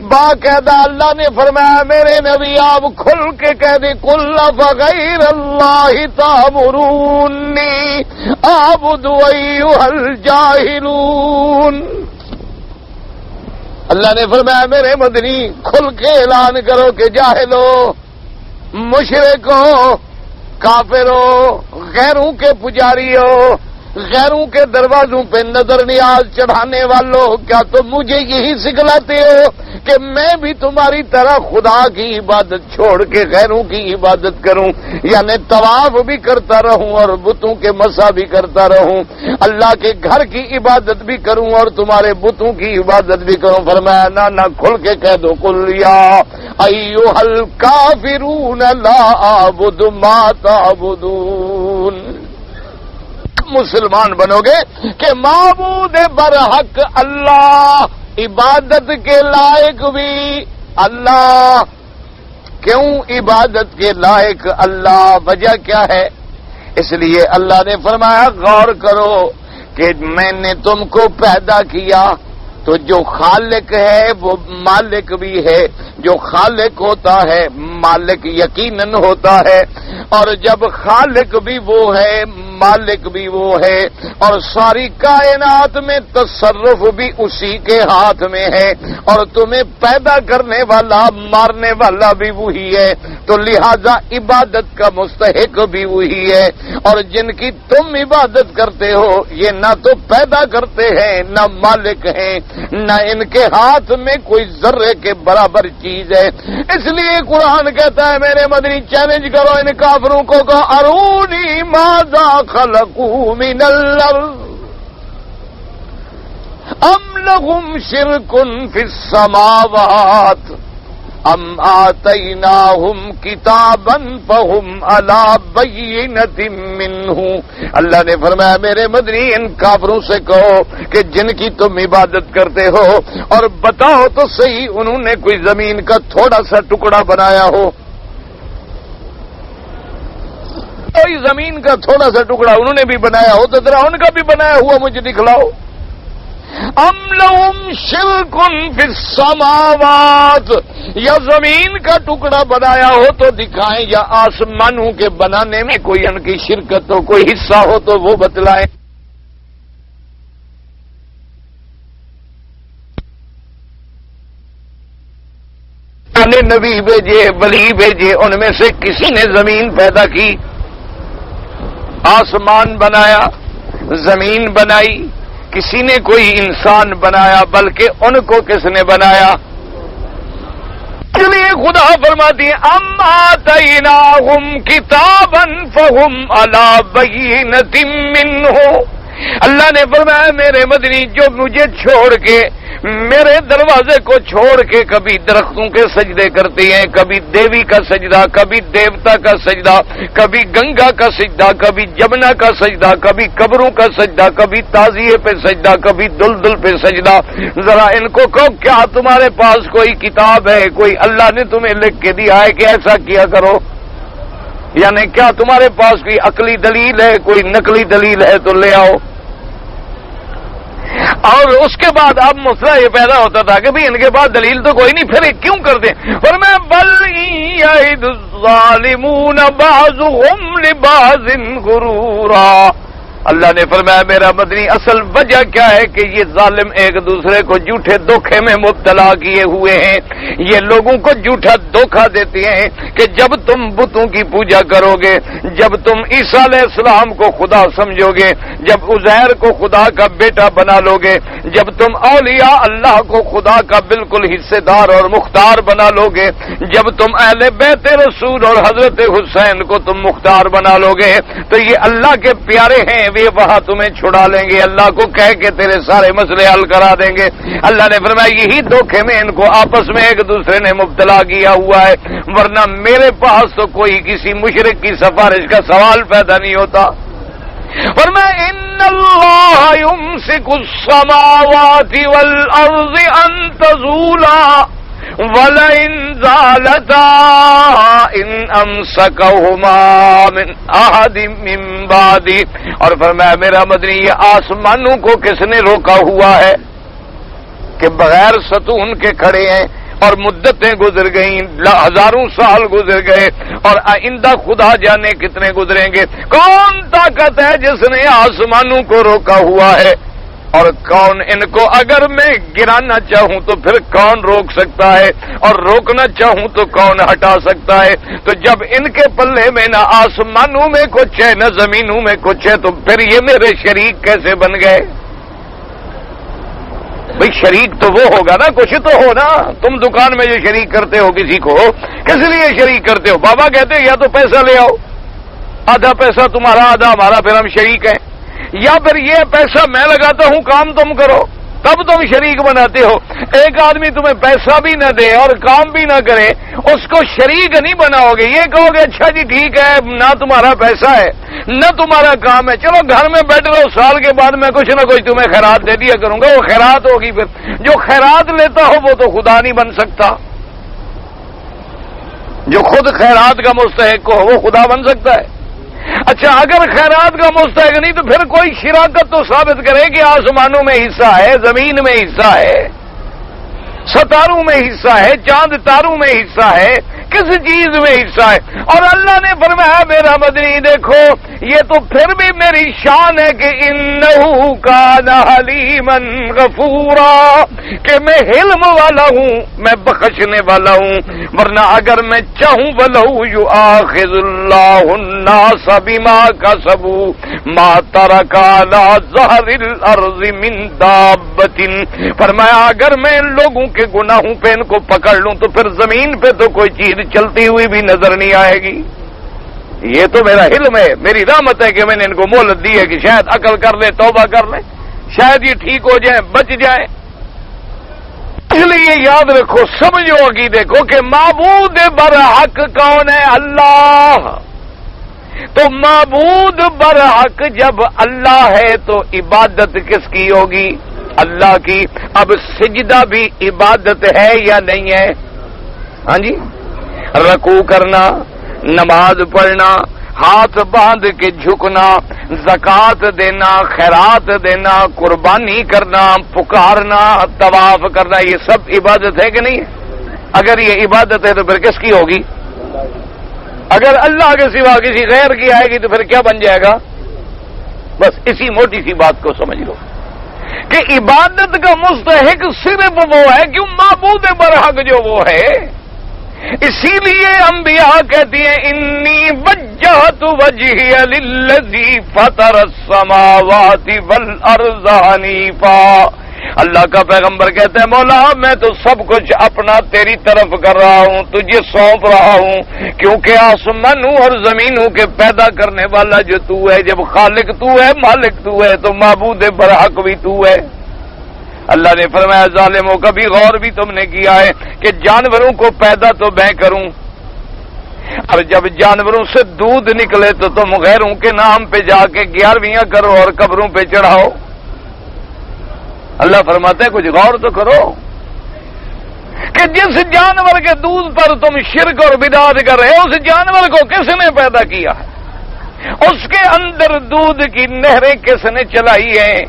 باقاعدہ اللہ نے فرمایا میرے نبی آپ کھل کے کہہ دیں قل فغیر اللہ تأمرونی اعبد ایھا الجاہلون، اللہ نے فرمایا میرے مدنی کھل کے اعلان کرو کہ جاہلو، مشرکو، کافرو، غیروں کے پجاریوں، غیروں کے دروازوں پہ نظر نیاز چڑھانے والوں، کیا تم مجھے یہی سکھلاتے ہو کہ میں بھی تمہاری طرح خدا کی عبادت چھوڑ کے غیروں کی عبادت کروں، یعنی طواف بھی کرتا رہوں اور بتوں کے مسا بھی کرتا رہوں، اللہ کے گھر کی عبادت بھی کروں اور تمہارے بتوں کی عبادت بھی کروں؟ فرمایا نہ کھل کے کہہ دو قل یا ایھا الکافرون لا اعبد ما تعبدون، مسلمان بنو گے کہ معبود برحق اللہ، عبادت کے لائق بھی اللہ۔ کیوں عبادت کے لائق اللہ؟ وجہ کیا ہے؟ اس لیے اللہ نے فرمایا غور کرو کہ میں نے تم کو پیدا کیا تو جو خالق ہے وہ مالک بھی ہے، جو خالق ہوتا ہے مالک یقیناً ہوتا ہے، اور جب خالق بھی وہ ہے مالک بھی وہ ہے، اور ساری کائنات میں تصرف بھی اسی کے ہاتھ میں ہے، اور تمہیں پیدا کرنے والا مارنے والا بھی وہی ہے۔ تو لہذا عبادت کا مستحق بھی وہی ہے، اور جن کی تم عبادت کرتے ہو یہ نہ تو پیدا کرتے ہیں، نہ مالک ہیں، نہ ان کے ہاتھ میں کوئی ذرے کے برابر چیز ہے۔ اس لیے قرآن کہتا ہے میرے مدنی چیلنج کرو ان کافروں کو کہ ارونی ماذا خلقوا من الارض ام لهم شرک فی السماوات ام آتیناہم کتابا فہم علی بینۃ منہ۔ اللہ نے فرمایا میرے مدنی ان کافروں سے کہو کہ جن کی تم عبادت کرتے ہو، اور بتاؤ تو صحیح انہوں نے کوئی زمین کا تھوڑا سا ٹکڑا بنایا ہو؟ کوئی زمین کا تھوڑا سا ٹکڑا انہوں نے بھی بنایا ہو تو ذرا ان کا بھی بنایا ہوا مجھے دکھلاؤ۔ ام لہم شرک فی السماوات، یا زمین کا ٹکڑا بنایا ہو تو دکھائیں، یا آسمانوں کے بنانے میں کوئی ان کی شرکت ہو، کوئی حصہ ہو تو وہ بتلائیں۔ نبی بھیجے، ولی بھیجے، ان میں سے کسی نے زمین پیدا کی، آسمان بنایا، زمین بنائی، کسی نے کوئی انسان بنایا، بلکہ ان کو کس نے بنایا؟ اس لیے خدا فرماتی ہے ام آتیناہم کتابا فہم علی بینۃ منہ۔ اللہ نے فرمایا میرے مدنی جو مجھے چھوڑ کے، میرے دروازے کو چھوڑ کے کبھی درختوں کے سجدے کرتی ہیں، کبھی دیوی کا سجدہ، کبھی دیوتا کا سجدہ، کبھی گنگا کا سجدہ، کبھی جمنا کا سجدہ، کبھی قبروں کا سجدہ، کبھی تازیے پہ سجدہ، کبھی دلدل پہ سجدہ، ذرا ان کو کہو کیا تمہارے پاس کوئی کتاب ہے، کوئی اللہ نے تمہیں لکھ کے دیا ہے کہ ایسا کیا کرو؟ یعنی کیا تمہارے پاس کوئی عقلی دلیل ہے، کوئی نقلی دلیل ہے تو لے آؤ۔ اور اس کے بعد اب مسئلہ یہ پیدا ہوتا تھا کہ بھی ان کے پاس دلیل تو کوئی نہیں، پھر کیوں کرتے؟ اور میں بل یعد الظالمون بعضهم لبعض غرورا۔ اللہ نے فرمایا میرا مدنی اصل وجہ کیا ہے کہ یہ ظالم ایک دوسرے کو جھوٹے دھوکے میں مبتلا کیے ہوئے ہیں، یہ لوگوں کو جھوٹا دھوکہ دیتے ہیں کہ جب تم بتوں کی پوجا کرو گے، جب تم عیسیٰ علیہ السلام کو خدا سمجھو گے، جب عزیر کو خدا کا بیٹا بنا لو گے، جب تم اولیاء اللہ کو خدا کا بالکل حصے دار اور مختار بنا لو گے، جب تم اہل بیت رسول اور حضرت حسین کو تم مختار بنا لو گے، تو یہ اللہ کے پیارے ہیں، وہ وہاں تمہیں چھڑا لیں گے، اللہ کو کہہ کے تیرے سارے مسئلے حل کرا دیں گے۔ اللہ نے فرمایا یہی دھوکے میں ان کو آپس میں ایک دوسرے نے مبتلا کیا ہوا ہے، ورنہ میرے پاس تو کوئی کسی مشرک کی سفارش کا سوال پیدا نہیں ہوتا۔ فرمایا ان اللہ یمسک السماوات والارض ان تزولا وَلَئِن زَالَتَا إِنْ أَمْسَكَهُمَا مِنْ أَحَدٍ مِّن بَعْدِهِ۔ اور فرمایا میرا مدنی یہ آسمانوں کو کس نے روکا ہوا ہے کہ بغیر ستون کے کھڑے ہیں، اور مدتیں گزر گئیں، ہزاروں سال گزر گئے، اور آئندہ خدا جانے کتنے گزریں گے۔ کون طاقت ہے جس نے آسمانوں کو روکا ہوا ہے؟ اور کون ان کو اگر میں گرانا چاہوں تو پھر کون روک سکتا ہے، اور روکنا چاہوں تو کون ہٹا سکتا ہے؟ تو جب ان کے پلے میں نہ آسمانوں میں کچھ ہے نہ زمینوں میں کچھ ہے تو پھر یہ میرے شریک کیسے بن گئے؟ بھئی شریک تو وہ ہوگا نا، کچھ تو ہو نا۔ تم دکان میں جو شریک کرتے ہو کسی کو، کس لیے شریک کرتے ہو؟ بابا کہتے ہیں یا تو پیسہ لے آؤ، آدھا پیسہ تمہارا آدھا ہمارا، پھر ہم شریک ہیں، یا پھر یہ پیسہ میں لگاتا ہوں کام تم کرو، تب تم شریک بناتے ہو۔ ایک آدمی تمہیں پیسہ بھی نہ دے اور کام بھی نہ کرے، اس کو شریک نہیں بناؤ گے۔ یہ کہو گے اچھا جی ٹھیک ہے، نہ تمہارا پیسہ ہے نہ تمہارا کام ہے، چلو گھر میں بیٹھ رہو، سال کے بعد میں کچھ نہ کچھ تمہیں خیرات دے دیا کروں گا، وہ خیرات ہوگی۔ پھر جو خیرات لیتا ہو وہ تو خدا نہیں بن سکتا، جو خود خیرات کا مستحق ہو وہ خدا بن سکتا ہے؟ اچھا اگر خیرات کا مستحق نہیں تو پھر کوئی شراکت تو ثابت کرے کہ آسمانوں میں حصہ ہے، زمین میں حصہ ہے، ستاروں میں حصہ ہے، چاند تاروں میں حصہ ہے، کس چیز میں حصہ ہے؟ اور اللہ نے فرمایا میرا مدنی دیکھو یہ تو پھر بھی میری شان ہے کہ انہو کان حلیما غفورا، کہ میں حلم والا ہوں، میں بخشنے والا ہوں، ورنہ اگر میں چاہوں وَلَوْ يُؤَاخِذُ اللَّهُ النَّاسَ بِمَا كَسَبُوا مَا تَرَكَ عَلَى ظَهْرِ الْأَرْضِ مِنْ دَابَّةٍ، فرمایا اگر میں ان لوگوں کے گناہوں پہ ان کو پکڑ لوں تو پھر زمین پہ تو کوئی چیز چلتی ہوئی بھی نظر نہیں آئے گی۔ یہ تو میرا علم ہے، میری رحمت ہے کہ میں نے ان کو مہلت دی ہے کہ شاید عقل کر لے، توبہ کر لے، شاید یہ ٹھیک ہو جائے، بچ جائے۔ اس لیے یاد رکھو، سمجھو عقیدے کو کہ معبود برحق کون ہے؟ اللہ۔ تو معبود برحق جب اللہ ہے تو عبادت کس کی ہوگی؟ اللہ کی۔ اب سجدہ بھی عبادت ہے یا نہیں ہے؟ ہاں جی، رکوع کرنا، نماز پڑھنا، ہاتھ باندھ کے جھکنا، زکوٰۃ دینا، خیرات دینا، قربانی کرنا، پکارنا، طواف کرنا، یہ سب عبادت ہے کہ نہیں ہے؟ اگر یہ عبادت ہے تو پھر کس کی ہوگی؟ اگر اللہ کے سوا کسی غیر کی آئے گی تو پھر کیا بن جائے گا؟ بس اسی موٹی سی بات کو سمجھ لو کہ عبادت کا مستحق صرف وہ ہے کیوں معبود برحق جو وہ ہے۔ اسی لیے انبیاء کہتی ہیں انی وجہت وجہی للذی فطر السماوات والارض حنیفا، اللہ کا پیغمبر کہتے ہیں مولا میں تو سب کچھ اپنا تیری طرف کر رہا ہوں، تجھے سونپ رہا ہوں، کیونکہ آسمانوں اور زمینوں کے پیدا کرنے والا جو تو ہے، جب خالق تو ہے، مالک تو ہے، تو معبود برحق بھی تو ہے۔ اللہ نے فرمایا ظالموں کا بھی غور بھی تم نے کیا ہے کہ جانوروں کو پیدا تو میں کروں، اور جب جانوروں سے دودھ نکلے تو تم غیروں کے نام پہ جا کے 11ویں کرو اور قبروں پہ چڑھاؤ۔ اللہ فرماتا ہے کچھ غور تو کرو کہ جس جانور کے دودھ پر تم شرک اور بدعت کر رہے ہو اس جانور کو کس نے پیدا کیا ہے؟ اس کے اندر دودھ کی نہریں کس نے چلائی ہیں؟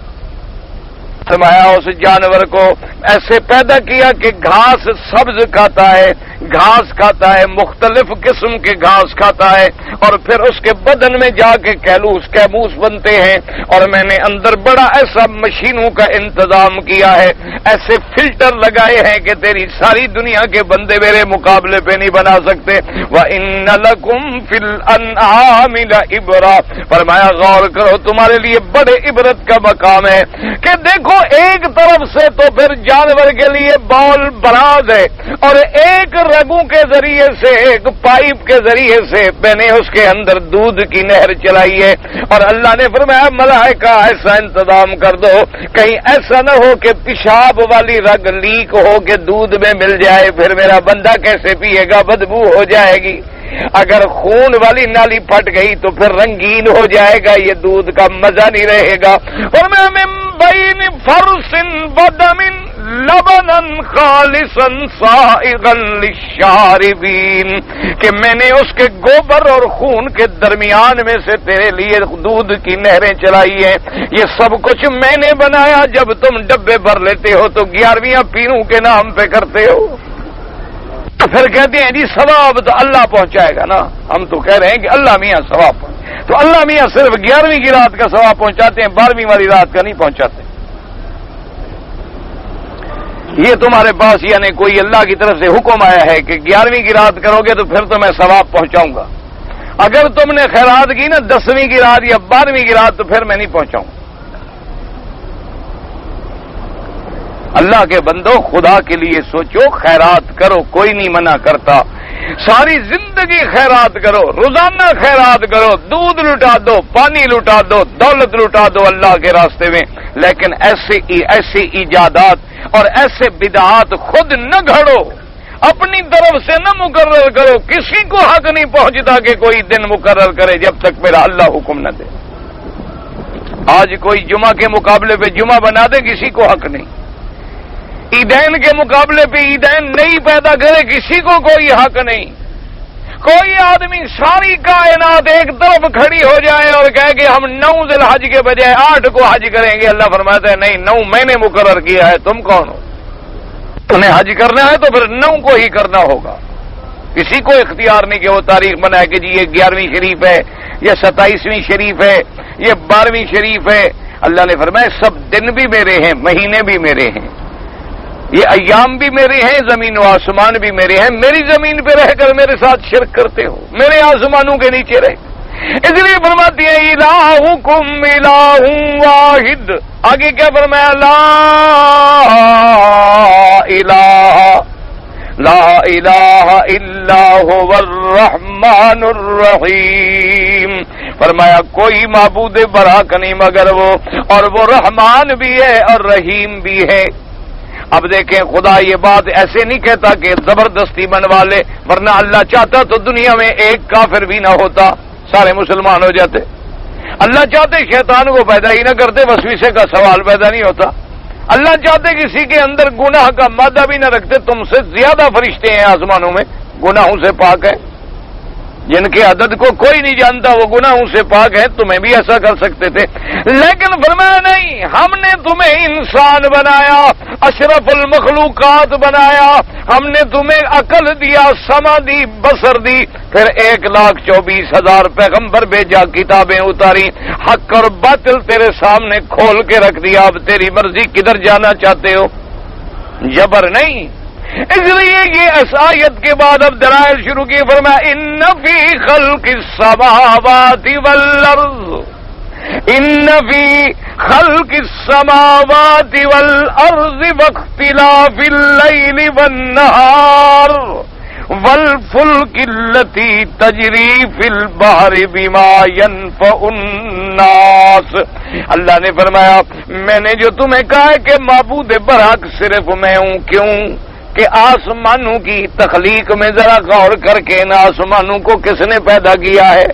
فرمایا اس جانور کو ایسے پیدا کیا کہ گھاس سبز کھاتا ہے، گھاس کھاتا ہے، مختلف قسم کے گھاس کھاتا ہے، اور پھر اس کے بدن میں جا کے کیموس بنتے ہیں، اور میں نے اندر بڑا ایسا مشینوں کا انتظام کیا ہے، ایسے فلٹر لگائے ہیں کہ تیری ساری دنیا کے بندے میرے مقابلے پہ نہیں بنا سکتے۔ وَإِنَّ لَكُمْ فِي الْأَنْعَامِ لَعِبْرَةً، فرمایا غور کرو تمہارے لیے بڑے عبرت کا مقام ہے کہ دیکھو ایک طرف سے تو پھر جانور کے لیے بال براز ہے، اور ایک رگوں کے ذریعے سے، ایک پائپ کے ذریعے سے میں نے اس کے اندر دودھ کی نہر چلائی ہے، اور اللہ نے فرمایا ملائکہ ایسا انتظام کر دو کہیں ایسا نہ ہو کہ پیشاب والی رگ لیک ہو کے دودھ میں مل جائے، پھر میرا بندہ کیسے پیے گا؟ بدبو ہو جائے گی۔ اگر خون والی نالی پھٹ گئی تو پھر رنگین ہو جائے گا، یہ دودھ کا مزہ نہیں رہے گا۔ اور میں بین فرس ودم لبنا خالصا سائغا للشاربین، کہ میں نے اس کے گوبر اور خون کے درمیان میں سے تیرے لیے دودھ کی نہریں چلائی ہیں۔ یہ سب کچھ میں نے بنایا، جب تم ڈبے بھر لیتے ہو تو 11ویں پیروں کے نام پہ کرتے ہو، پھر کہتے ہیں جی ثواب تو اللہ پہنچائے گا نا۔ ہم تو کہہ رہے ہیں کہ اللہ میاں ثواب تو اللہ میاں صرف 11ویں کی رات کا ثواب پہنچاتے ہیں، 12ویں والی رات کا نہیں پہنچاتے۔ یہ تمہارے پاس یعنی کوئی اللہ کی طرف سے حکم آیا ہے کہ 11ویں کی رات کرو گے تو پھر تو میں ثواب پہنچاؤں گا، اگر تم نے خیرات کی نا 10ویں کی رات یا 12ویں کی رات تو پھر میں نہیں پہنچاؤں۔ اللہ کے بندو خدا کے لیے سوچو، خیرات کرو، کوئی نہیں منع کرتا، ساری زندگی خیرات کرو، روزانہ خیرات کرو، دودھ لٹا دو، پانی لٹا دو، دولت لٹا دو اللہ کے راستے میں، لیکن ایسی ایجادات اور ایسے بدعات خود نہ گھڑو، اپنی طرف سے نہ مقرر کرو۔ کسی کو حق نہیں پہنچتا کہ کوئی دن مقرر کرے جب تک میرا اللہ حکم نہ دے۔ آج کوئی جمعہ کے مقابلے پہ جمعہ بنا دے، کسی کو حق نہیں۔ عیدین کے مقابلے پہ عیدین نہیں پیدا کرے، کسی کو کوئی حق نہیں۔ کوئی آدمی ساری کائنات ایک طرف کھڑی ہو جائے اور کہے کہ ہم 9 ذی الحج کے بجائے 8 کو حج کریں گے، اللہ فرماتا ہے نہیں، 9 میں نے مقرر کیا ہے، تم کون ہو؟ تمہیں حج کرنا ہے تو پھر 9 کو ہی کرنا ہوگا۔ کسی کو اختیار نہیں کہ وہ تاریخ بنائے کہ جی یہ 11ویں شریف ہے، یہ 27ویں شریف ہے، یہ 12ویں شریف ہے۔ اللہ نے فرمایا سب دن بھی میرے ہیں، مہینے بھی میرے ہیں، یہ ایام بھی میرے ہیں، زمین و آسمان بھی میرے ہیں۔ میری زمین پہ رہ کر میرے ساتھ شرک کرتے ہو، میرے آسمانوں کے نیچے رہ، اس لیے فرماتی ہیں الہکم الہ واحد۔ آگے کیا فرمایا؟ لا الہ الا هو الرحمن الرحیم۔ فرمایا کوئی معبود برحق نہیں مگر وہ، اور وہ رحمان بھی ہے اور رحیم بھی ہے۔ اب دیکھیں خدا یہ بات ایسے نہیں کہتا کہ زبردستی بنوا لے، ورنہ اللہ چاہتا تو دنیا میں ایک کافر بھی نہ ہوتا، سارے مسلمان ہو جاتے۔ اللہ چاہتے شیطان کو پیدا ہی نہ کرتے، وسوسے کا سوال پیدا نہیں ہوتا۔ اللہ چاہتے کسی کے اندر گناہ کا مادہ بھی نہ رکھتے، تم سے زیادہ فرشتے ہیں آسمانوں میں، گناہوں سے پاک ہے، جن کے عدد کو کوئی نہیں جانتا، وہ گناہوں سے پاک ہے، تمہیں بھی ایسا کر سکتے تھے۔ لیکن فرمایا نہیں، ہم نے تمہیں انسان بنایا، اشرف المخلوقات بنایا، ہم نے تمہیں عقل دیا، سمع دی، بصر دی، پھر 1,24,000 پیغمبر بھیجا، کتابیں اتاری، حق اور باطل تیرے سامنے کھول کے رکھ دیا، اب تیری مرضی کدھر جانا چاہتے ہو، جبر نہیں۔ اس لیے یہ اس آیت کے بعد اب دلائل شروع کی، فرمایا ان فی خلق السماوات والارض، ان فی خلق السماوات والارض واختلاف اللیل والنہار والفلک التی تجری فی البحر بما ینفع الناس۔ اللہ نے فرمایا میں نے جو تمہیں کہا ہے کہ معبود برحق صرف میں ہوں، کیوں کہ آسمانوں کی تخلیق میں ذرا غور کر کے ان آسمانوں کو کس نے پیدا کیا ہے،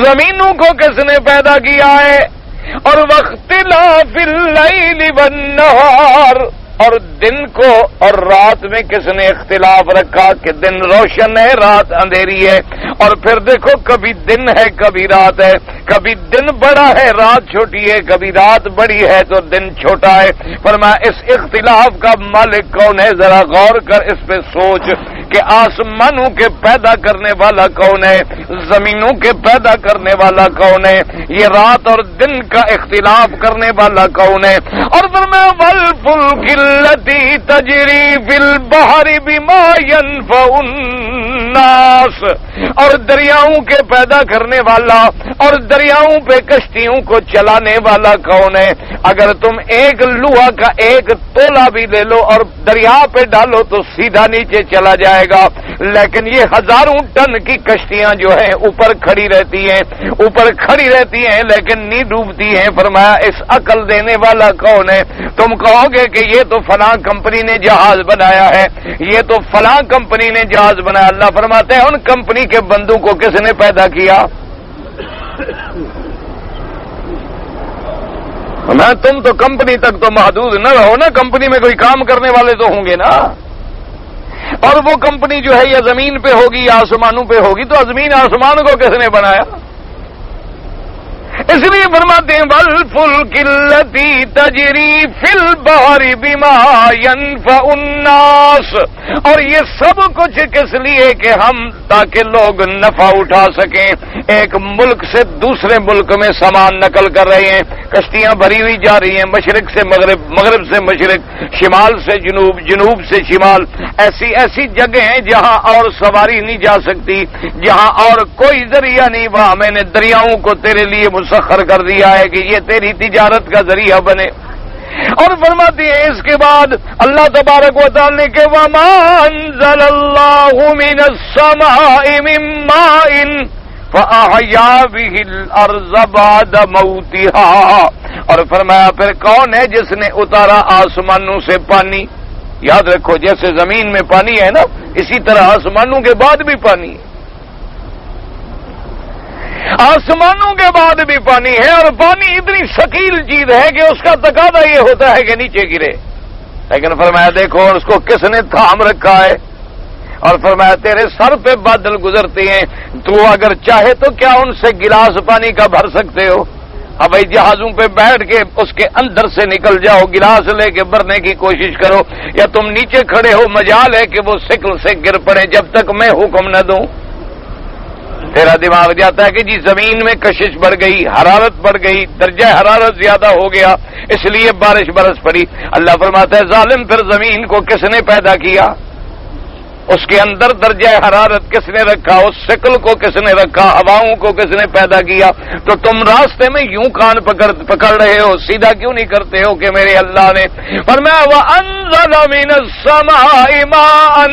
زمینوں کو کس نے پیدا کیا ہے، اور واختلاف اللیل والنہار، اور دن کو اور رات میں کس نے اختلاف رکھا کہ دن روشن ہے رات اندھیری ہے، اور پھر دیکھو کبھی دن ہے کبھی رات ہے، کبھی دن بڑا ہے رات چھوٹی ہے، کبھی رات بڑی ہے تو دن چھوٹا ہے۔ فرمایا اس اختلاف کا مالک کون ہے، ذرا غور کر اس پہ سوچ کہ آسمانوں کے پیدا کرنے والا کون ہے، زمینوں کے پیدا کرنے والا کون ہے، یہ رات اور دن کا اختلاف کرنے والا کون ہے۔ اور فرمایا والفلک التی تجری فی البحر بما ینفع الناس، اور دریاؤں کے پیدا کرنے والا اور دریاؤں پہ کشتیوں کو چلانے والا کون ہے۔ اگر تم ایک لوہا کا ایک تولا بھی لے لو اور دریا پہ ڈالو تو سیدھا نیچے چلا جائے گا، لیکن یہ ہزاروں ٹن کی کشتیاں جو ہیں اوپر کھڑی رہتی ہیں لیکن نہیں ڈوبتی ہیں۔ فرمایا اس عقل دینے والا کون ہے؟ تم کہو گے کہ یہ تو فلاں کمپنی نے جہاز بنایا ہے، یہ تو فلاں کمپنی نے جہاز بنایا۔ اللہ فرماتے ہیں ان کمپنی کے بندوں کو کس نے پیدا کیا؟ تم تو کمپنی تک تو محدود نہ رہو نا، کمپنی میں کوئی کام کرنے والے تو ہوں گے نا، اور وہ کمپنی جو ہے یا زمین پہ ہوگی یا آسمانوں پہ ہوگی، تو زمین آسمان کو کس نے بنایا؟ اس لیے فرماتے ہیں والفلک التی تجری فی البحر بما ینفع الناس، اور یہ سب کچھ کس لیے کہ ہم تاکہ لوگ نفع اٹھا سکیں۔ ایک ملک سے دوسرے ملک میں سامان نقل کر رہے ہیں، کشتیاں بھری ہوئی جا رہی ہیں، مشرق سے مغرب، مغرب سے مشرق، شمال سے جنوب، جنوب سے شمال، ایسی جگہ ہیں جہاں اور سواری نہیں جا سکتی، جہاں اور کوئی ذریعہ نہیں، وہاں میں نے دریاؤں کو تیرے لیے مسخر کر دیا ہے کہ یہ تیری تجارت کا ذریعہ بنے۔ اور فرماتی ہے اس کے بعد اللہ تبارک و تعالی نے کہ وَمَا أَنزَلَ اللَّهُ مِنَ السَّمَاءِ مِن مَّاءٍ فَأَحْيَا بِهِ الْأَرْضَ بَعْدَ مَوْتِهَا، اور فرمایا پھر کون ہے جس نے اتارا آسمانوں سے پانی؟ یاد رکھو جیسے زمین میں پانی ہے نا، اسی طرح آسمانوں کے بعد بھی پانی ہے، آسمانوں کے بعد بھی پانی ہے، اور پانی اتنی ثقیل چیز ہے کہ اس کا تقاضا یہ ہوتا ہے کہ نیچے گرے، لیکن فرمایا دیکھو اس کو کس نے تھام رکھا ہے، اور فرمایا تیرے سر پہ بادل گزرتے ہیں، تو اگر چاہے تو کیا ان سے گلاس پانی کا بھر سکتے ہو؟ اب بھائی جہازوں پہ بیٹھ کے اس کے اندر سے نکل جاؤ، گلاس لے کے بھرنے کی کوشش کرو، یا تم نیچے کھڑے ہو مجال ہے کہ وہ سکل سے گر پڑے جب تک میں حکم نہ دوں۔ تیرا دماغ جاتا ہے کہ جی زمین میں کشش بڑھ گئی، حرارت بڑھ گئی، درجہ حرارت زیادہ ہو گیا، اس لیے بارش برس پڑی۔ اللہ فرماتا ہے ظالم، پھر زمین کو کس نے پیدا کیا؟ اس کے اندر درجہ حرارت کس نے رکھا؟ اس شکل کو کس نے رکھا؟ ہواؤں کو کس نے پیدا کیا؟ تو تم راستے میں یوں کان پکڑ رہے ہو، سیدھا کیوں نہیں کرتے ہو کہ میرے اللہ نے فرمایا وَأَنزَلَ مِنَ السَّمَاءِ مَاءً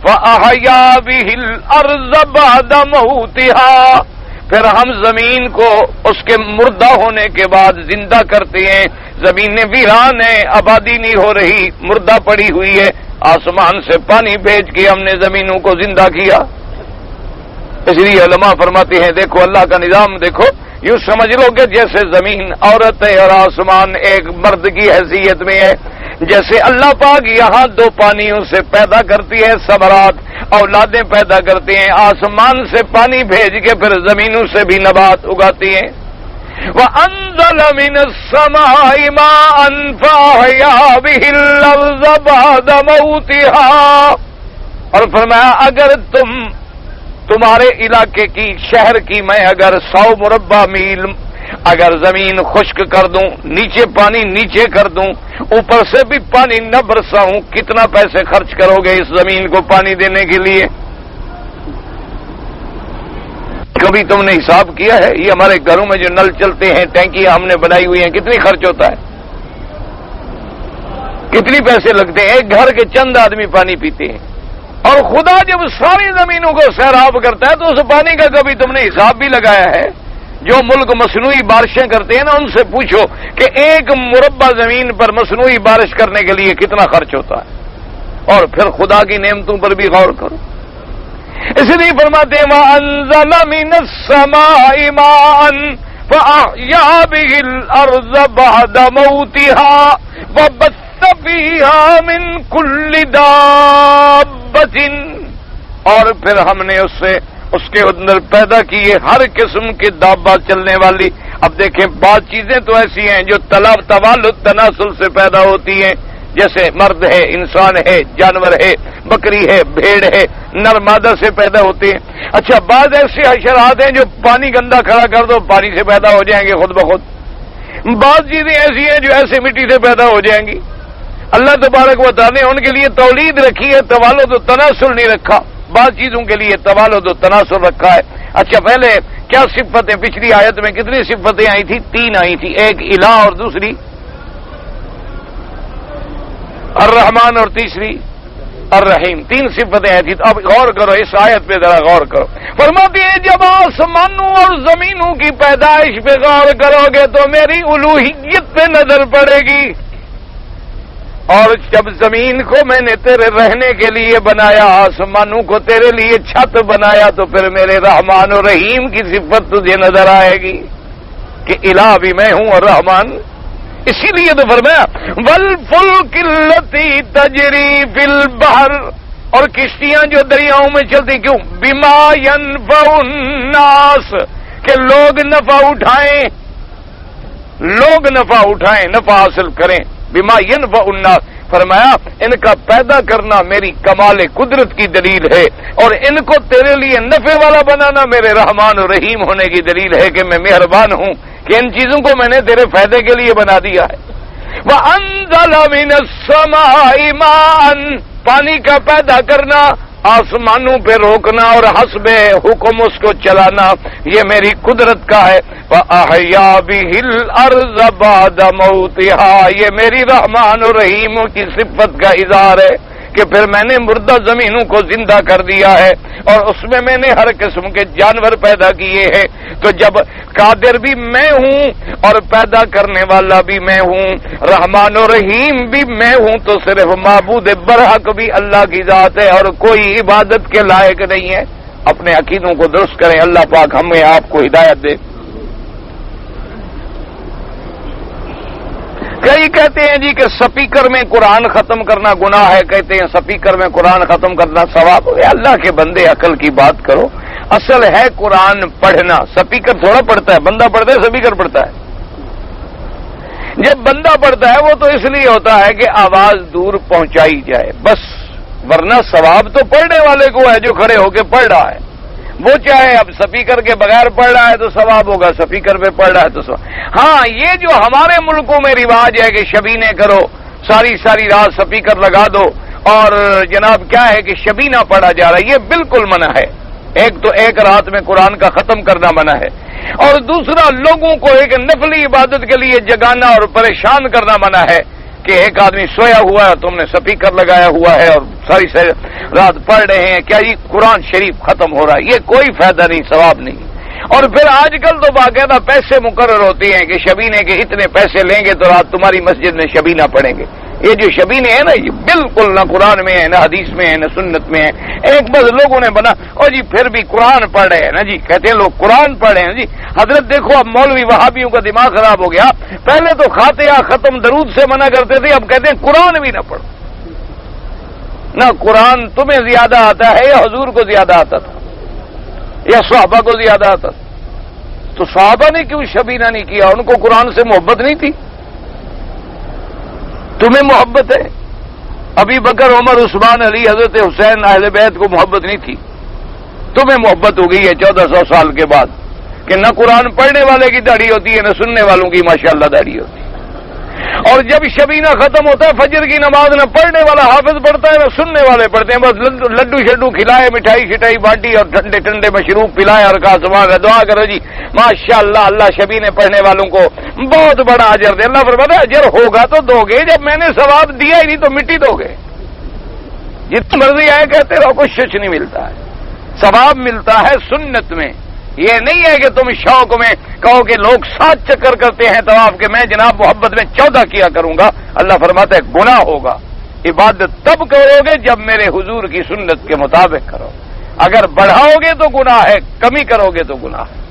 فَأَحْيَا بِهِ الْأَرْضَ بَعْدَ مَوْتِهَا، پھر ہم زمین کو اس کے مردہ ہونے کے بعد زندہ کرتے ہیں۔ زمینیں ویران ہیں، آبادی نہیں ہو رہی، مردہ پڑی ہوئی ہے، آسمان سے پانی بھیج کے ہم نے زمینوں کو زندہ کیا۔ اس لیے علماء فرماتے ہیں دیکھو اللہ کا نظام دیکھو، یوں سمجھ لو کہ جیسے زمین عورت ہے اور آسمان ایک مرد کی حیثیت میں ہے، جیسے اللہ پاک یہاں دو پانیوں سے پیدا کرتی ہے ثمرات، اولادیں پیدا کرتے ہیں، آسمان سے پانی بھیج کے پھر زمینوں سے بھی نبات اگاتی ہیں۔ وَأَنزَلَ مِنَ السَّمَاءِ مَاءً فَأَحْيَا بِهِ الْأَرْضَ بَعْدَ مَوْتِهَا، اور فرمایا اگر تمہارے علاقے کی شہر کی میں اگر 100 مربع میل اگر زمین خشک کر دوں، نیچے پانی نیچے کر دوں، اوپر سے بھی پانی نہ برساؤں، کتنا پیسے خرچ کرو گے اس زمین کو پانی دینے کے لیے؟ کبھی تم نے حساب کیا ہے؟ یہ ہمارے گھروں میں جو نل چلتے ہیں، ٹینکیاں ہم نے بنائی ہوئی ہیں، کتنی خرچ ہوتا ہے؟ کتنی پیسے لگتے ہیں؟ ایک گھر کے چند آدمی پانی پیتے ہیں، اور خدا جب ساری زمینوں کو سیراب کرتا ہے تو اس پانی کا کبھی تم نے حساب بھی لگایا ہے؟ جو ملک مصنوعی بارشیں کرتے ہیں نا، ان سے پوچھو کہ ایک مربع زمین پر مصنوعی بارش کرنے کے لیے کتنا خرچ ہوتا ہے، اور پھر خدا کی نعمتوں پر بھی غور کرو۔ اس لیے فرماتے ہیں وَأَنزَلَ مِنَ السَّمَاءِ مَاءً فَأَحْيَا بِهِ الْأَرْضَ بَعْدَ مَوْتِهَا وَبَثَّ فِيهَا مِنْ كُلِّ دَابَّةٍ، اور پھر ہم نے اس کے اندر پیدا کیے ہر قسم کے دابہ چلنے والی۔ اب دیکھیں بعض چیزیں تو ایسی ہیں جو توالد تناسل سے پیدا ہوتی ہیں، جیسے مرد ہے، انسان ہے، جانور ہے، بکری ہے، بھیڑ ہے، نر مادہ سے پیدا ہوتے ہیں۔ اچھا بعض ایسے حشرات ہیں جو پانی گندا کھڑا کر دو پانی سے پیدا ہو جائیں گے خود بخود، بعض چیزیں ایسی ہیں جو ایسے مٹی سے پیدا ہو جائیں گی۔ اللہ تبارک و تعالی نے ان کے لیے تولید رکھی ہے، توالد و تناسل نہیں رکھا، بعض چیزوں کے لیے توالد و تناسل رکھا ہے۔ اچھا پہلے کیا صفتیں پچھلی آیت میں کتنی صفتیں آئی تھی؟ 3 آئی تھی، ایک الہ اور دوسری الرحمن اور تیسری الرحیم، 3 صفتیں آئی تھی۔ اب غور کرو اس آیت پہ ذرا غور کرو، فرماتے ہیں جب آسمانوں اور زمینوں کی پیدائش پہ غور کرو گے تو میری الوہیت پہ نظر پڑے گی، اور جب زمین کو میں نے تیرے رہنے کے لیے بنایا، آسمانوں کو تیرے لیے چھت بنایا، تو پھر میرے رحمان و رحیم کی صفت تجھے نظر آئے گی کہ الہ بھی میں ہوں اور رحمان۔ اسی لیے تو فرمایا وَالْفُلْكِ الَّتِي تَجْرِي فِي الْبَحْرِ، اور کشتیاں جو دریاؤں میں چلتی کیوں؟ بِمَا يَنْفَعُ النَّاسَ، کہ لوگ نفع اٹھائیں، نفع حاصل کریں۔ بما ينفع الناس، فرمایا ان کا پیدا کرنا میری کمال قدرت کی دلیل ہے، اور ان کو تیرے لیے نفع والا بنانا میرے رحمان و رحیم ہونے کی دلیل ہے کہ میں مہربان ہوں کہ ان چیزوں کو میں نے تیرے فائدے کے لیے بنا دیا ہے۔ وَأَنزَلَ مِنَ السَّمَاءِ مَاءً، پانی کا پیدا کرنا، آسمانوں پہ روکنا اور حسب حکم اس کو چلانا، یہ میری قدرت کا ہے۔ وَأَحْيَا بِهِ الْأَرْضَ بَعْدَ مَوْتِهَا، یہ میری رحمان و رحیم کی صفت کا اظہار ہے کہ پھر میں نے مردہ زمینوں کو زندہ کر دیا ہے، اور اس میں میں نے ہر قسم کے جانور پیدا کیے ہیں۔ تو جب قادر بھی میں ہوں اور پیدا کرنے والا بھی میں ہوں، رحمان و رحیم بھی میں ہوں، تو صرف معبود برحق بھی اللہ کی ذات ہے اور کوئی عبادت کے لائق نہیں ہے۔ اپنے عقیدوں کو درست کریں، اللہ پاک ہمیں آپ کو ہدایت دے۔ کئی کہتے ہیں جی کہ سپیکر میں قرآن ختم کرنا گناہ ہے، کہتے ہیں سپیکر میں قرآن ختم کرنا ثواب ہے۔ اللہ کے بندے عقل کی بات کرو، اصل ہے قرآن پڑھنا، سپیکر تھوڑا پڑھتا ہے، بندہ پڑھتا ہے، سپیکر پڑھتا ہے۔ جب بندہ پڑھتا ہے وہ تو اس لیے ہوتا ہے کہ آواز دور پہنچائی جائے بس، ورنہ ثواب تو پڑھنے والے کو ہے جو کھڑے ہو کے پڑھ رہا ہے. وہ چاہے اب سپیکر کے بغیر پڑھ رہا ہے تو ثواب ہوگا، سپیکر پہ پڑھ رہا ہے تو ثواب. ہاں یہ جو ہمارے ملکوں میں رواج ہے کہ شبینے کرو، ساری رات سپیکر لگا دو اور جناب کیا ہے کہ شبینہ پڑھا جا رہا ہے، یہ بالکل منع ہے. ایک تو ایک رات میں قرآن کا ختم کرنا منع ہے، اور دوسرا لوگوں کو ایک نفلی عبادت کے لیے جگانا اور پریشان کرنا منع ہے کہ ایک آدمی سویا ہوا ہے، تم نے سپیکر لگایا ہوا ہے اور ساری رات پڑھ رہے ہیں، کیا یہ قرآن شریف ختم ہو رہا ہے؟ یہ کوئی فائدہ نہیں، ثواب نہیں. اور پھر آج کل تو باقاعدہ پیسے مقرر ہوتے ہیں کہ شبینے کے اتنے پیسے لیں گے تو رات تمہاری مسجد میں شبینہ پڑھیں گے. یہ جو شبینے ہیں نا یہ بالکل نہ قرآن میں ہے، نہ حدیث میں ہے، نہ سنت میں ہے. ایک بس لوگوں نے بنا اور جی پھر بھی قرآن پڑھ رہے ہیں نا جی، کہتے ہیں لوگ قرآن پڑھ رہے ہیں جی. حضرت دیکھو اب مولوی وہابیوں کا دماغ خراب ہو گیا، پہلے تو فاتحہ ختم درود سے منع کرتے تھے، اب کہتے ہیں قرآن بھی نہ پڑھو. نہ قرآن تمہیں زیادہ آتا ہے یا حضور کو زیادہ آتا تھا یا صحابہ کو زیادہ آتا تھا؟ تو صحابہ نے کیوں شبینہ نہیں کیا؟ ان کو قرآن سے محبت نہیں تھی؟ تمہیں محبت ہے؟ ابھی بکر، عمر، عثمان، علی، حضرت حسین، اہل بیت کو محبت نہیں تھی؟ تمہیں محبت ہو گئی ہے 1400 سال کے بعد کہ نہ قرآن پڑھنے والے کی داڑھی ہوتی ہے نہ سننے والوں کی ماشاءاللہ داڑھی ہوتی ہے. اور جب شبینہ ختم ہوتا ہے فجر کی نماز نہ پڑھنے والا حافظ پڑھتا ہے نہ سننے والے پڑھتے ہیں، بس لڈو شڈو کھلائے، مٹھائی شٹائی بانٹی اور ٹھنڈے ٹھنڈے مشروب پلائے اور کہا سبحان اللہ، دعا کرو جی ماشاءاللہ اللہ شبینے پڑھنے والوں کو بہت بڑا اجر دے. اللہ فرماتا ہے اجر ہوگا تو دو گے، جب میں نے ثواب دیا ہی نہیں تو مٹی دو گے. جتنی مرضی آئے کہتے رہو کچھ نہیں ملتا ہے. ثواب ملتا ہے سنت میں. یہ نہیں ہے کہ تم شوق میں کہو کہ لوگ 7 چکر کرتے ہیں طواف کے، میں جناب محبت میں 14 کیا کروں گا. اللہ فرماتا ہے گناہ ہوگا. عبادت تب کرو گے جب میرے حضور کی سنت کے مطابق کرو. اگر بڑھاؤ گے تو گناہ ہے، کمی کرو گے تو گناہ ہے.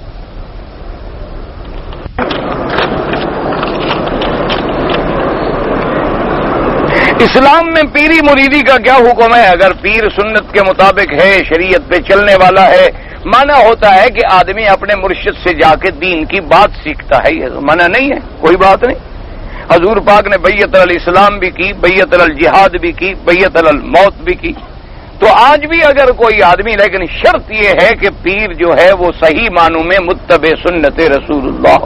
اسلام میں پیری مریدی کا کیا حکم ہے؟ اگر پیر سنت کے مطابق ہے، شریعت پہ چلنے والا ہے، منع ہوتا ہے کہ آدمی اپنے مرشد سے جا کے دین کی بات سیکھتا ہے. یہ منع نہیں ہے، کوئی بات نہیں. حضور پاک نے بیعت الاسلام بھی کی، بیعت الجہاد بھی کی، بیعت الموت بھی کی. تو آج بھی اگر کوئی آدمی، لیکن شرط یہ ہے کہ پیر جو ہے وہ صحیح معنوں میں متبع سنت رسول اللہ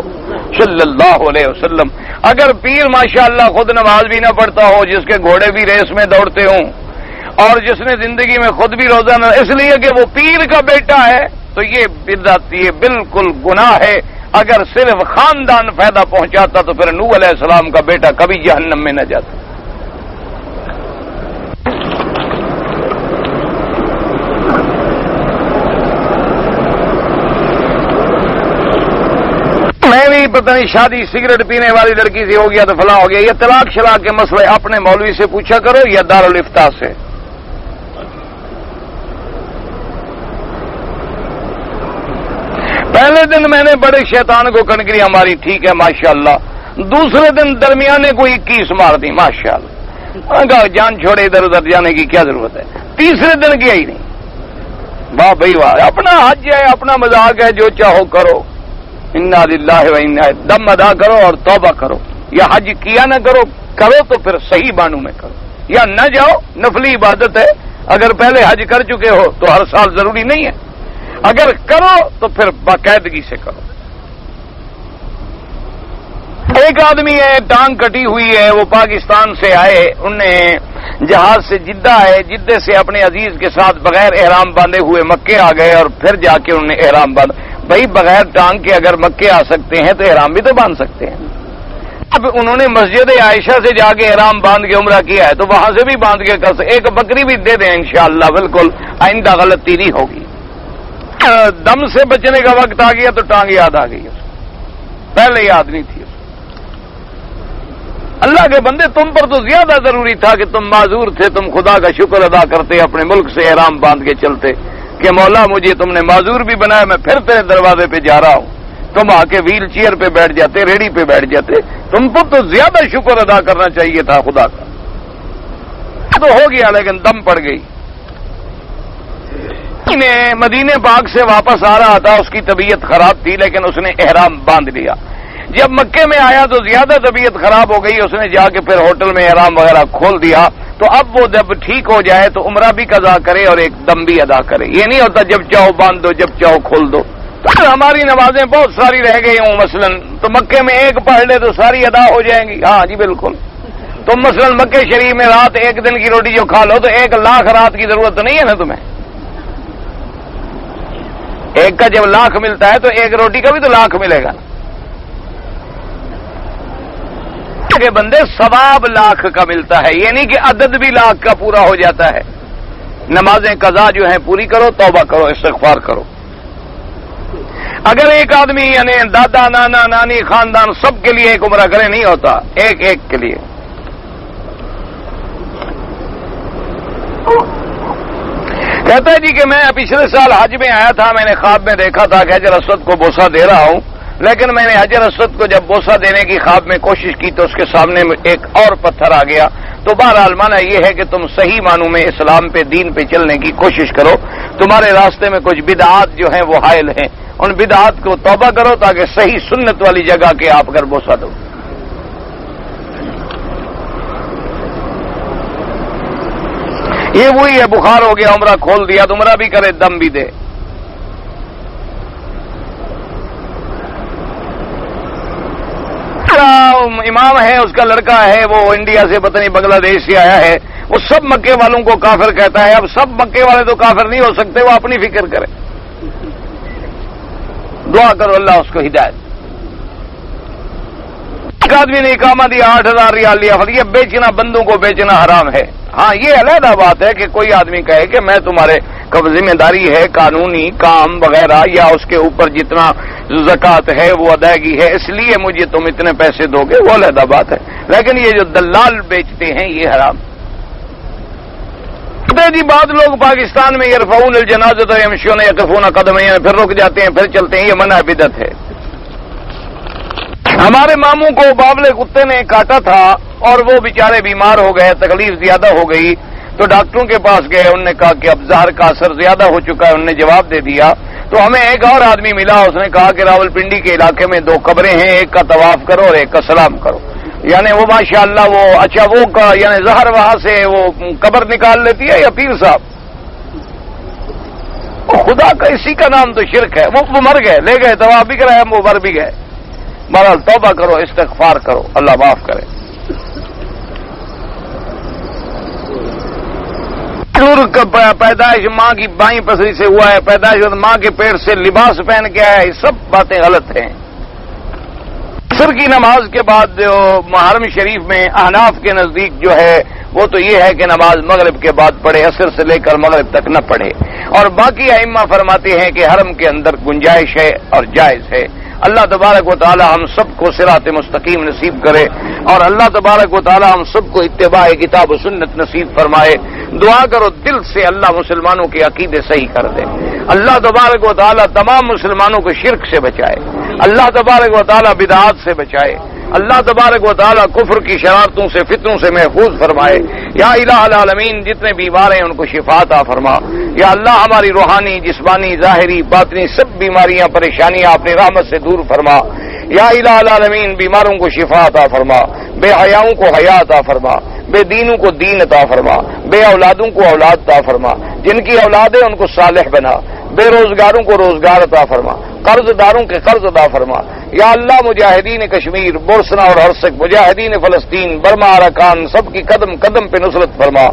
صلی اللہ علیہ وسلم. اگر پیر ماشاءاللہ خود نماز بھی نہ پڑھتا ہو، جس کے گھوڑے بھی ریس میں دوڑتے ہوں اور جس نے زندگی میں خود بھی روزہ نہ، اس لیے کہ وہ پیر کا بیٹا ہے، تو یہ بدعت، یہ بالکل گناہ ہے. اگر صرف خاندان فائدہ پہنچاتا تو پھر نوح علیہ السلام کا بیٹا کبھی جہنم میں نہ جاتا. میں بھی پتہ نہیں شادی سگریٹ پینے والی لڑکی سے ہو گیا تو فلاں ہو گیا. یہ طلاق شلاق کے مسئلے اپنے مولوی سے پوچھا کرو یا دارالفتاء سے. پہلے دن میں نے بڑے شیطان کو کنکریاں ماری، ٹھیک ہے ماشاءاللہ. دوسرے دن درمیانے کو 21 مار دی ماشاءاللہ. جان چھوڑے ادھر ادھر جانے کی کیا ضرورت ہے. تیسرے دن کیا ہی نہیں. واہ بھائی واہ، اپنا حج ہے، اپنا مذاق ہے، جو چاہو کرو. انا للہ و انا دم ادا کرو اور توبہ کرو. یا حج کیا نہ کرو تو پھر صحیح معنوں میں کرو، یا نہ جاؤ. نفلی عبادت ہے. اگر پہلے حج کر چکے ہو تو ہر سال ضروری نہیں ہے. اگر کرو تو پھر باقاعدگی سے کرو. ایک آدمی ہے، ٹانگ کٹی ہوئی ہے، وہ پاکستان سے آئے، انہوں نے جہاز سے جدہ آئے، جدے سے اپنے عزیز کے ساتھ بغیر احرام باندھے ہوئے مکے آ گئے اور پھر جا کے انہوں نے احرام باندھا. بھائی بغیر ٹانگ کے اگر مکے آ سکتے ہیں تو احرام بھی تو باندھ سکتے ہیں. اب انہوں نے مسجد عائشہ سے جا کے احرام باندھ کے عمرہ کیا ہے تو وہاں سے بھی باندھ کے کر سکتے. ایک بکری بھی دے دیں انشاءاللہ، بالکل آئندہ غلطی نہیں ہوگی. دم سے بچنے کا وقت آ گیا تو ٹانگ یاد آ گئی. پہلے یاد نہیں تھی. اللہ کے بندے تم پر تو زیادہ ضروری تھا کہ تم معذور تھے، تم خدا کا شکر ادا کرتے، اپنے ملک سے احرام باندھ کے چلتے کہ مولا مجھے تم نے معذور بھی بنایا، میں پھر تیرے دروازے پہ جا رہا ہوں. تم آ کے ویل چیئر پہ بیٹھ جاتے، ریڑھی پہ بیٹھ جاتے. تم پر تو زیادہ شکر ادا کرنا چاہیے تھا خدا کا. تو ہو گیا لیکن دم پڑ گئی. مدینے پاک سے واپس آ رہا تھا، اس کی طبیعت خراب تھی لیکن اس نے احرام باندھ لیا. جب مکے میں آیا تو زیادہ طبیعت خراب ہو گئی، اس نے جا کے پھر ہوٹل میں احرام وغیرہ کھول دیا، تو اب وہ جب ٹھیک ہو جائے تو عمرہ بھی قضا کرے اور ایک دم بھی ادا کرے۔ یہ نہیں ہوتا جب چاہو باندھ دو جب چاہو کھول دو۔ تو ہماری نمازیں بہت ساری رہ گئی ہوں مثلا، تو مکے میں ایک پڑھ لے تو ساری ادا ہو جائیں گی۔ ہاں جی بالکل۔ تم مثلا مکے شریف میں رات ایک دن کی روٹی جو کھا لو تو 1,00,000 رات کی ضرورت تو نہیں ہے نا تمہیں؟ ایک کا جب 1,00,000 ملتا ہے تو ایک روٹی کا بھی تو 1,00,000 ملے گا کہ بندے ثواب 1,00,000 کا ملتا ہے، یہ نہیں کہ عدد بھی 1,00,000 کا پورا ہو جاتا ہے۔ نمازیں قضا جو ہیں پوری کرو، توبہ کرو، استغفار کرو۔ اگر ایک آدمی یعنی دادا نانا نانی خاندان سب کے لیے ایک عمرہ کرے نہیں ہوتا، ایک ایک کے لیے۔ کہتا ہے جی کہ میں پچھلے سال حج میں آیا تھا، میں نے خواب میں دیکھا تھا کہ حجر اسود کو بوسہ دے رہا ہوں، لیکن میں نے حجر اسود کو جب بوسہ دینے کی خواب میں کوشش کی تو اس کے سامنے ایک اور پتھر آ گیا۔ تو بہرحال مانا یہ ہے کہ تم صحیح معنوں میں اسلام پہ دین پہ چلنے کی کوشش کرو، تمہارے راستے میں کچھ بدعات جو ہیں وہ حائل ہیں، ان بدعات کو توبہ کرو تاکہ صحیح سنت والی جگہ کے آپ کر بوسہ دو۔ یہ وہی ہے، بخار ہو گیا عمرہ کھول دیا تو عمرہ بھی کرے دم بھی دے۔ امام ہے، اس کا لڑکا ہے، وہ انڈیا سے پتہ نہیں بنگلہ دیش سے آیا ہے، وہ سب مکے والوں کو کافر کہتا ہے۔ اب سب مکے والے تو کافر نہیں ہو سکتے، وہ اپنی فکر کرے۔ دعا کرو اللہ اس کو ہدایت۔ ایک آدمی نے اقامہ دیا 8,000 ریال لیا، یہ بیچنا بندوں کو بیچنا حرام ہے۔ ہاں یہ علیحدہ بات ہے کہ کوئی آدمی کہے کہ میں تمہارے ذمہ داری ہے قانونی کام وغیرہ یا اس کے اوپر جتنا زکوٰۃ ہے وہ ادائیگی ہے اس لیے مجھے تم اتنے پیسے دو گے، وہ علیحدہ بات ہے، لیکن یہ جو دلال بیچتے ہیں یہ حرام۔ جی بعض لوگ پاکستان میں یرفعون الجنازۃ ویمشون یقفون قدمین، پھر رک جاتے ہیں پھر چلتے ہیں، یہ منع بدعت ہے۔ ہمارے ماموں کو باولے کتے نے کاٹا تھا اور وہ بیچارے بیمار ہو گئے، تکلیف زیادہ ہو گئی، تو ڈاکٹروں کے پاس گئے، انہوں نے کہا کہ اب زہر کا اثر زیادہ ہو چکا ہے، انہوں نے جواب دے دیا۔ تو ہمیں ایک اور آدمی ملا، اس نے کہا کہ راولپنڈی کے علاقے میں 2 قبریں ہیں، ایک کا طواف کرو اور ایک کا سلام کرو۔ یعنی وہ ماشاءاللہ وہ اچھا وہ یعنی زہر وہاں سے وہ قبر نکال لیتی ہے یا پیر صاحب؟ خدا کا اسی کا نام تو شرک ہے۔ وہ مر گئے، لے گئے، طواف بھی کرایا، وہ مر بھی گئے۔ بہرحال توبہ کرو، استغفار کرو، اللہ معاف کرے۔ پیدائش ماں کی بائیں پسری سے ہوا ہے، پیدائش ماں کے پیٹ سے لباس پہن کے آیا ہے، یہ سب باتیں غلط ہیں۔ عصر کی نماز کے بعد جو محرم شریف میں احناف کے نزدیک جو ہے وہ تو یہ ہے کہ نماز مغرب کے بعد پڑھے، عصر سے لے کر مغرب تک نہ پڑھے، اور باقی ائمہ فرماتے ہیں کہ حرم کے اندر گنجائش ہے اور جائز ہے۔ اللہ تبارک و تعالی ہم سب کو صراط مستقیم نصیب کرے، اور اللہ تبارک و تعالی ہم سب کو اتباع کتاب و سنت نصیب فرمائے۔ دعا کرو دل سے اللہ مسلمانوں کے عقیدے صحیح کر دے، اللہ تبارک و تعالی تمام مسلمانوں کو شرک سے بچائے، اللہ تبارک و تعالی بدعات سے بچائے، اللہ تبارک و تعالی کفر کی شرارتوں سے فتنوں سے محفوظ فرمائے۔ یا الہ العالمین جتنے بیمار ہیں ان کو شفا عطا فرما۔ یا اللہ ہماری روحانی جسمانی ظاہری باطنی سب بیماریاں پریشانیاں اپنی رحمت سے دور فرما۔ یا الہ العالمین بیماروں کو شفا عطا فرما، بے حیاؤں کو حیا عطا فرما، بے دینوں کو دین عطا فرما، بے اولادوں کو اولاد عطا فرما، جن کی اولاد ہے ان کو صالح بنا، بے روزگاروں کو روزگار عطا فرما، قرض داروں کے قرض عطا فرما۔ یا اللہ مجاہدین کشمیر، بورسنا اور ہرسک، مجاہدین فلسطین، برما اراکان سب کی قدم قدم پہ نصرت فرما۔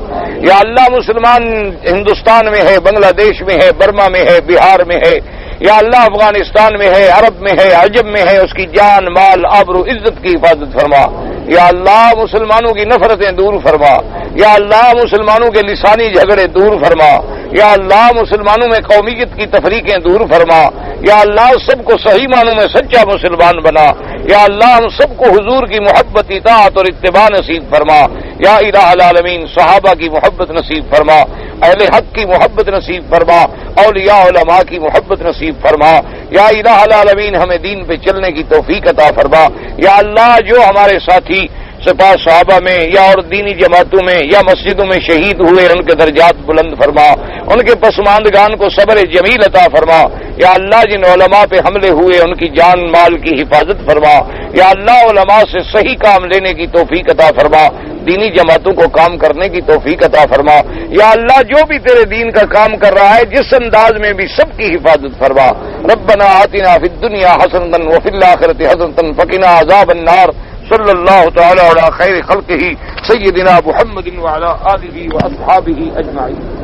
یا اللہ مسلمان ہندوستان میں ہے، بنگلہ دیش میں ہے، برما میں ہے، بہار میں ہے، یا اللہ افغانستان میں ہے، عرب میں ہے، عجم میں ہے، اس کی جان مال آبرو عزت کی حفاظت فرما۔ یا اللہ مسلمانوں کی نفرتیں دور فرما، یا اللہ مسلمانوں کے لسانی جھگڑے دور فرما، یا اللہ مسلمانوں میں قومیت کی تفریقیں دور فرما، یا اللہ سب کو صحیح معنوں میں سچا مسلمان بنا، یا اللہ ہم سب کو حضور کی محبت اطاعت اور اتباع نصیب فرما۔ یا الہ العالمین صحابہ کی محبت نصیب فرما، اہل حق کی محبت نصیب فرما، اولیاء علماء کی محبت نصیب فرما۔ یا الہ العالمین ہمیں دین پہ چلنے کی توفیق عطا فرما۔ یا اللہ جو ہمارے ساتھی سپاہ صحابہ میں یا اور دینی جماعتوں میں یا مسجدوں میں شہید ہوئے ان کے درجات بلند فرما، ان کے پسماندگان کو صبر جمیل عطا فرما۔ یا اللہ جن علماء پہ حملے ہوئے ان کی جان مال کی حفاظت فرما۔ یا اللہ علماء سے صحیح کام لینے کی توفیق عطا فرما، دینی جماعتوں کو کام کرنے کی توفیق عطا فرما۔ یا اللہ جو بھی تیرے دین کا کام کر رہا ہے جس انداز میں بھی سب کی حفاظت فرما۔ ربنا آتنا فی الدنیا حسنۃ وفی الآخرۃ حسنۃ وقنا عذاب النار۔ صلی اللہ تعالی علی خیر خلقہ سیدنا محمد وعلی آلہ واصحابہ اجمعین۔